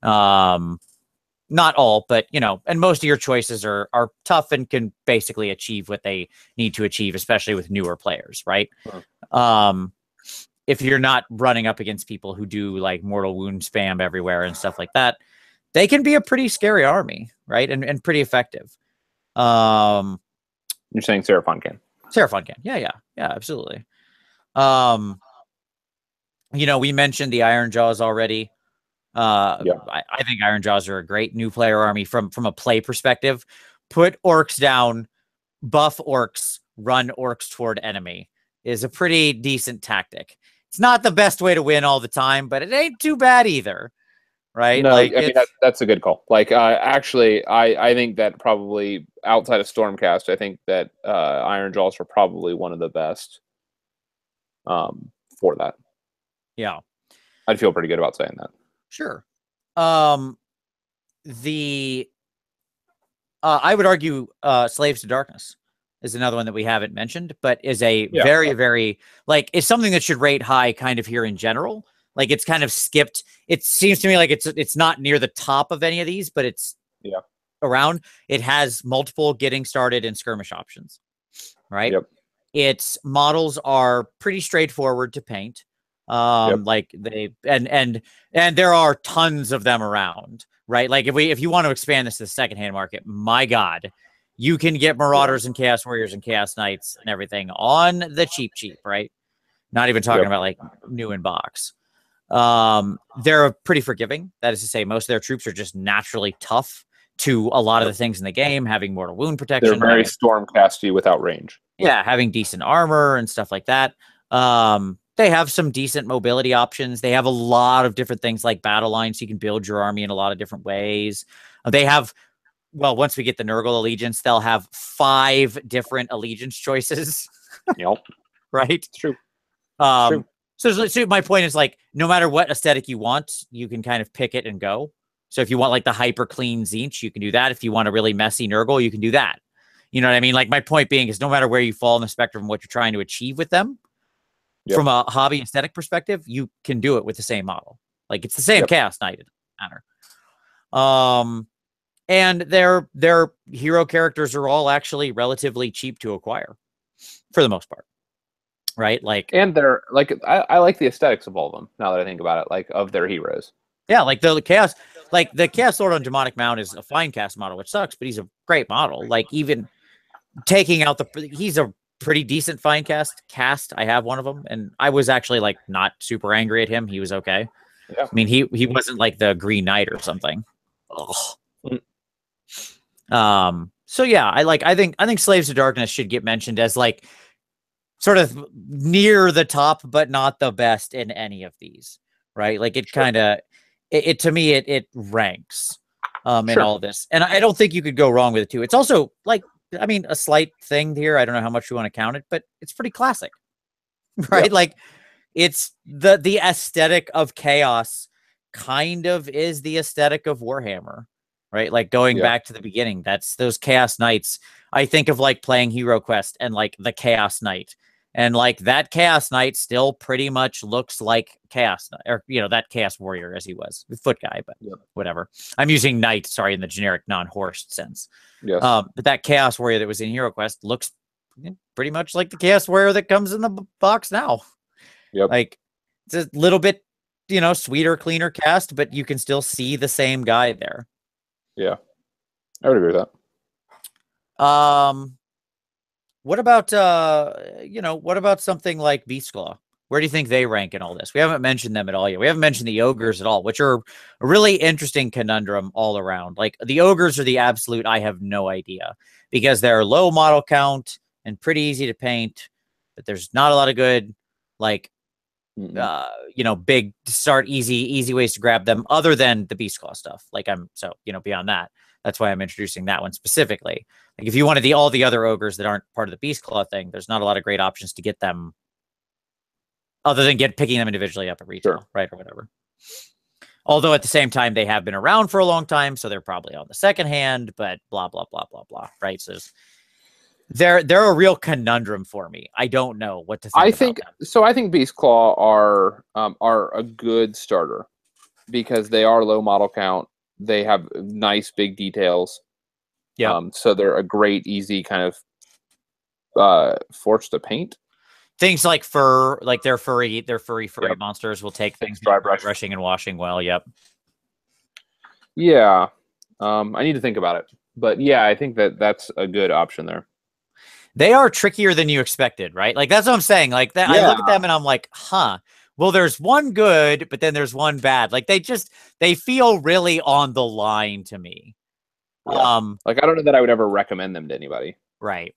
Not all, but and most of your choices are tough and can basically achieve what they need to achieve, especially with newer players, right? If you're not running up against people who do like mortal wound spam everywhere and stuff like that, they can be a pretty scary army, right? And pretty effective. You're saying Seraphon can? Seraphon can. Yeah, absolutely. We mentioned the Iron Jaws already. I think Iron Jaws are a great new player army from a play perspective. Put orcs down, buff orcs, run orcs toward enemy is a pretty decent tactic. It's not the best way to win all the time, but it ain't too bad either, right? No, I mean that's a good call. Like, actually, I think that probably outside of Stormcast, I think that Iron Jaws are probably one of the best for that. Yeah, I'd feel pretty good about saying that. Sure. I would argue Slaves to Darkness is another one that we haven't mentioned, but is a very, very, like, it's something that should rate high kind of here in general. Like, it's kind of skipped. It seems to me like it's not near the top of any of these, but it's around. It has multiple getting started and skirmish options, right? Yep. Its models are pretty straightforward to paint. Like they and there are tons of them around, right? Like if you want to expand this to the secondhand market, my God, you can get Marauders and Chaos Warriors and Chaos Knights and everything on the cheap, right? Not even talking about like new in box. They're pretty forgiving. That is to say, most of their troops are just naturally tough to a lot of the things in the game, having mortal wound protection. They're very stormcasty without range. Yeah, having decent armor and stuff like that. They have some decent mobility options. They have a lot of different things like battle lines. So you can build your army in a lot of different ways. They have, well, once we get the Nurgle allegiance, they'll have 5 different allegiance choices. Yep. Right? It's true. True. So my point is, like, no matter what aesthetic you want, you can kind of pick it and go. So if you want like the hyper clean Tzeentch, you can do that. If you want a really messy Nurgle, you can do that. You know what I mean? Like, my point being is no matter where you fall in the spectrum of what you're trying to achieve with them, from a hobby aesthetic perspective, you can do it with the same model. Like, it's the same Chaos Knight. It doesn't matter. And their hero characters are all actually relatively cheap to acquire for the most part. Right? Like, and they're like, I like the aesthetics of all of them now that I think about it, like of their heroes. Yeah, like the Chaos, like the Chaos Lord on Demonic Mount is a fine cast model, which sucks, but he's a great model. Like, even taking out he's a pretty decent fine cast. I have one of them, and I was actually like not super angry at him. He was okay. Yeah. I mean, he wasn't like the Green Knight or something. So yeah, I think Slaves to Darkness should get mentioned as like sort of near the top, but not the best in any of these, right? Like, it kind of, it to me, it ranks in all of this. And I don't think you could go wrong with it too. It's also like, I mean, a slight thing here. I don't know how much you want to count it, but it's pretty classic, right? Yep. Like, it's the aesthetic of chaos kind of is the aesthetic of Warhammer, right? Like, going back to the beginning, that's those Chaos Knights. I think of like playing Hero Quest and like the Chaos Knight, and like that Chaos Knight still pretty much looks like Chaos Knight, or, you know, that Chaos Warrior as he was, the foot guy, but whatever. I'm using Knight, sorry, in the generic non-horsed sense. Yes. But that Chaos Warrior that was in Hero Quest looks pretty much like the Chaos Warrior that comes in the box now. Yep. Like, it's a little bit, you know, sweeter, cleaner cast, but you can still see the same guy there. Yeah, I would agree with that. What about what about something like Beastclaw? Where do you think they rank in all this? We haven't mentioned them at all yet. We haven't mentioned the Ogres at all, which are a really interesting conundrum all around. Like, the Ogres are the absolute, I have no idea, because they're low model count and pretty easy to paint, but there's not a lot of good, like, big start, easy ways to grab them other than the Beastclaw stuff. Like, beyond that, that's why I'm introducing that one specifically. Like, if you wanted all the other Ogres that aren't part of the Beastclaw thing, there's not a lot of great options to get them other than picking them individually up at retail, right, or whatever. Although at the same time, they have been around for a long time, so they're probably on the second hand, but blah, blah, blah, blah, blah, right? So they're a real conundrum for me. I don't know what to think about them. So I think Beastclaw are a good starter because they are low model count. They have nice big details. Yeah. So they're a great, easy kind of force to paint. Things like fur, like they're furry monsters will take things dry brushing and washing well. Yep. Yeah. I need to think about it. But yeah, I think that's a good option there. They are trickier than you expected, right? Like, that's what I'm saying. Like, that, I look at them and I'm like, huh. Well, there's one good, but then there's one bad. Like, they feel really on the line to me. Yeah. Like, I don't know that I would ever recommend them to anybody. Right.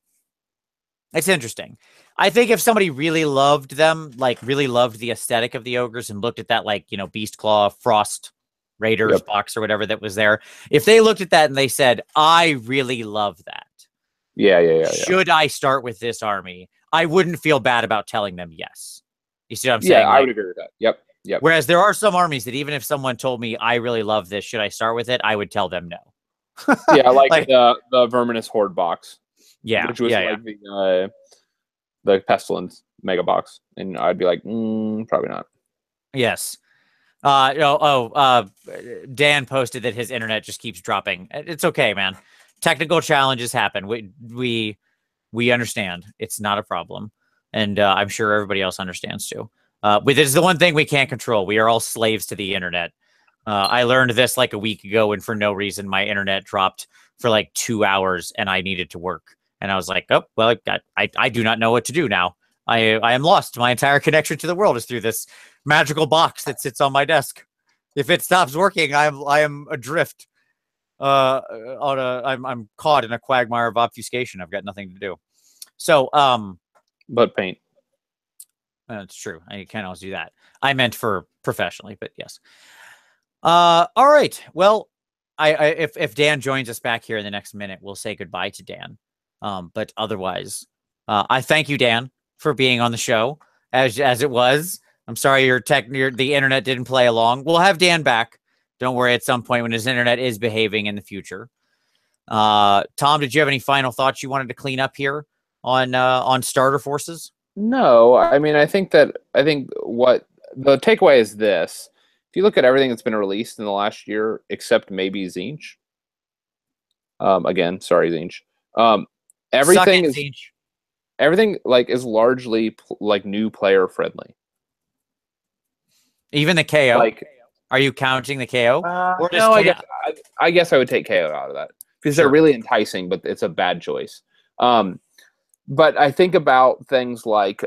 It's interesting. I think if somebody really loved them, like really loved the aesthetic of the Ogres and looked at that, like, you know, Beastclaw, Frost Raiders box or whatever that was there, if they looked at that and they said, I really love that. Yeah. Should I start with this army? I wouldn't feel bad about telling them yes. You see what I'm saying? Yeah, I would agree with that. Yep. Whereas there are some armies that even if someone told me, I really love this, should I start with it? I would tell them no. Yeah, like, Like- the Verminous Horde box. Yeah, which was yeah, like the Pestilence Mega Box, and I'd be like, probably not. yes. Dan posted that his internet just keeps dropping. It's okay, man. Technical challenges happen. We understand. It's not a problem, and I'm sure everybody else understands too. This is the one thing we can't control. We are all slaves to the internet. I learned this like a week ago, and for no reason, my internet dropped for like 2 hours, and I needed to work. And I was like, oh, well, I do not know what to do now. I am lost. My entire connection to the world is through this magical box that sits on my desk. If it stops working, I am adrift. I'm caught in a quagmire of obfuscation. I've got nothing to do. So, But paint. That's true. I can't always do that. I meant for professionally, but yes. All right. Well, if Dan joins us back here in the next minute, we'll say goodbye to Dan. But otherwise, I thank you, Dan, for being on the show as it was. I'm sorry the internet didn't play along. We'll have Dan back. Don't worry, at some point when his internet is behaving in the future. Tom, did you have any final thoughts you wanted to clean up here on starter forces? No, I mean, I think what the takeaway is this. If you look at everything that's been released in the last year, except maybe Tzeentch. Again, sorry, Tzeentch. Everything is Tzeentch. Everything like is largely like new player friendly. Even the KO. Like, are you counting the KO? Or no, I guess I would take KO out of that because they're really enticing, but it's a bad choice. But I think about things like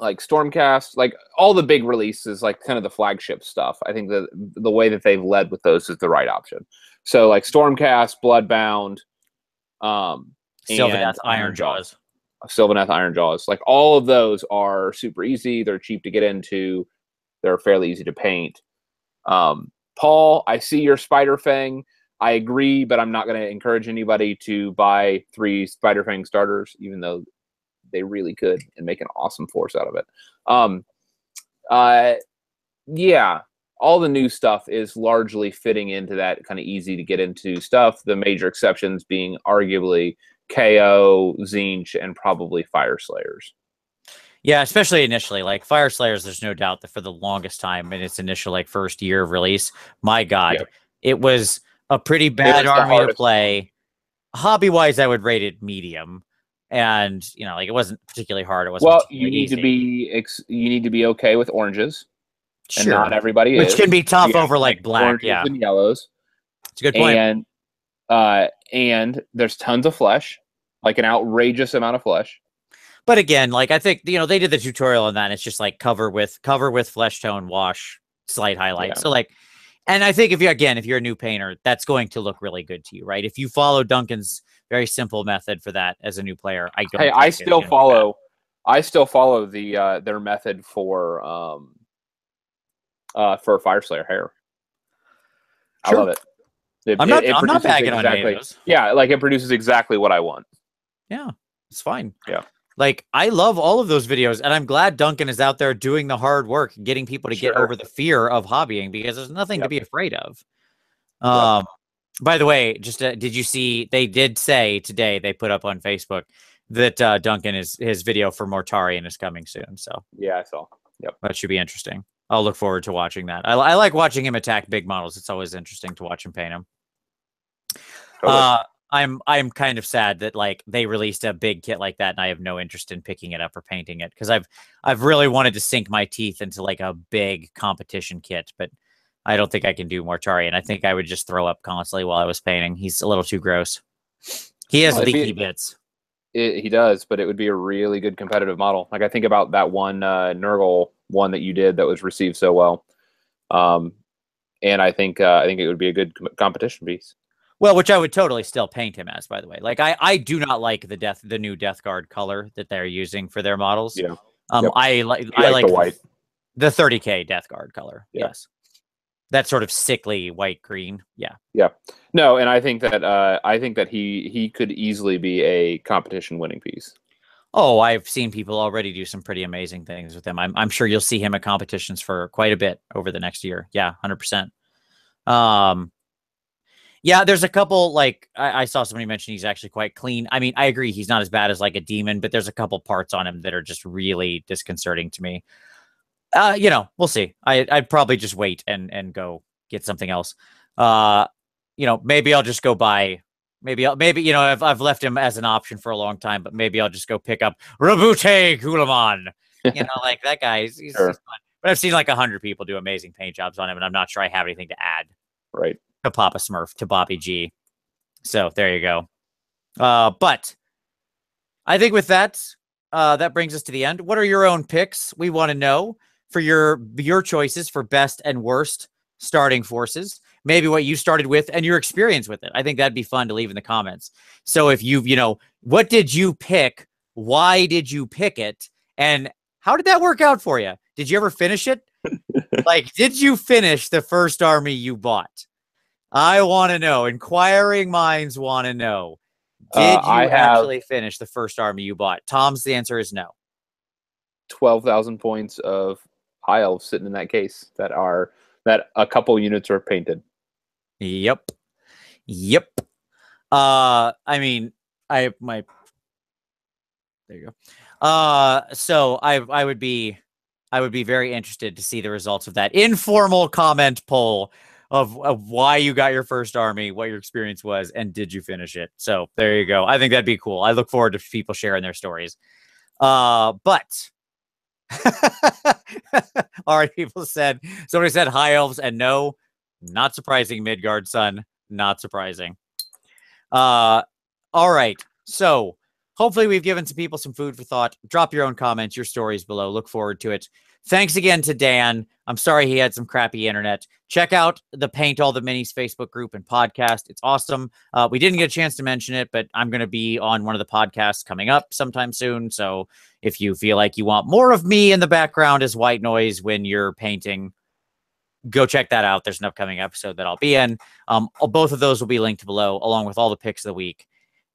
Stormcast, like all the big releases, like kind of the flagship stuff. I think that the way that they've led with those is the right option. So like Stormcast, Bloodbound, Sylvaneth, Ironjaws. Sylvaneth, Ironjaws. Like all of those are super easy. They're cheap to get into. They're fairly easy to paint. Paul, I see your Spider Fang. I agree, but I'm not going to encourage anybody to buy 3 Spider Fang starters, even though they really could and make an awesome force out of it. Yeah, all the new stuff is largely fitting into that kind of easy to get into stuff. The major exceptions being arguably KO, Tzeentch, and probably Fire Slayers. Yeah, especially initially, like Fire Slayers, there's no doubt that for the longest time in its initial like first year of release, my God, it was a pretty bad army to play. Hobby-wise, I would rate it medium. And like it wasn't particularly hard. It wasn't. Well, you need to be okay with oranges, and not everybody is. Which can be tough over like black, oranges and yellows. It's a good point. And there's tons of flesh, like an outrageous amount of flesh. But again, like I think they did the tutorial on that. And it's just like cover with flesh tone, wash, slight highlight. Yeah. So like, and I think if you're a new painter, that's going to look really good to you, right? If you follow Duncan's very simple method for that as a new player, I still follow the their method for Fire Slayer hair. Sure. I love it. I'm not bagging on any of those. Yeah, like it produces exactly what I want. Yeah, it's fine. Yeah. Like, I love all of those videos, and I'm glad Duncan is out there doing the hard work, getting people to get over the fear of hobbying, because there's nothing to be afraid of. By the way, just did you see, they did say today, they put up on Facebook, that Duncan his video for Mortarion is coming soon. So yeah, I saw. Yep. That should be interesting. I'll look forward to watching that. I like watching him attack big models. It's always interesting to watch him paint them. Totally. I'm kind of sad that like they released a big kit like that and I have no interest in picking it up or painting it, because I've really wanted to sink my teeth into like a big competition kit, but I don't think I can do Mortarion. I think I would just throw up constantly while I was painting. He's a little too gross. He has leaky bits. He does, but it would be a really good competitive model. Like I think about that one Nurgle one that you did that was received so well, and I think it would be a good competition piece. Well, which I would totally still paint him as, by the way. Like I do not like the new Death Guard color that they're using for their models. Yeah. I like the white, the 30K Death Guard color. Yeah. Yes. That sort of sickly white green. Yeah. Yeah. No, and I think that he could easily be a competition winning piece. Oh, I've seen people already do some pretty amazing things with him. I'm sure you'll see him at competitions for quite a bit over the next year. Yeah, 100%. Yeah, there's a couple, like, I saw somebody mention he's actually quite clean. I mean, I agree he's not as bad as like a demon, but there's a couple parts on him that are just really disconcerting to me. You know, we'll see. I'd probably just wait and go get something else. You know, maybe I'll just go buy. Maybe you know, I've left him as an option for a long time, but maybe I'll just go pick up Rabute Kulaman. You know, like that guy. He's fun. But I've seen like 100 people do amazing paint jobs on him, and I'm not sure I have anything to add. Right. To Papa Smurf, to Bobby G. So there you go. But I think with that, that brings us to the end. What are your own picks? We want to know for your choices for best and worst starting forces. Maybe what you started with and your experience with it. I think that'd be fun to leave in the comments. So if you know, what did you pick? Why did you pick it? And how did that work out for you? Did you ever finish it? Like, did you finish the first army you bought? I want to know. Inquiring minds want to know. Did you actually finish the first army you bought? Tom's, the answer is no. 12,000 points of high elves sitting in that case that a couple units are painted. Yep. I mean, there you go. So I would be very interested to see the results of that informal comment poll of why you got your first army, what your experience was, and did you finish it? So there you go. I think that'd be cool. I look forward to people sharing their stories. But already people said, somebody said high elves, and no, not surprising, Midgard son, not surprising. All right. So hopefully we've given some people some food for thought. Drop your own comments, your stories below. Look forward to it. Thanks again to Dan. I'm sorry he had some crappy internet. Check out the Paint All the Minis Facebook group and podcast. It's awesome. We didn't get a chance to mention it, but I'm going to be on one of the podcasts coming up sometime soon. So if you feel like you want more of me in the background as white noise when you're painting, go check that out. There's an upcoming episode that I'll be in. Both of those will be linked below, along with all the picks of the week.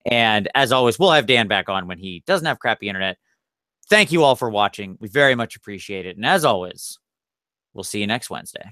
And as always, we'll have Dan back on when he doesn't have crappy internet. Thank you all for watching. We very much appreciate it. And as always, we'll see you next Wednesday.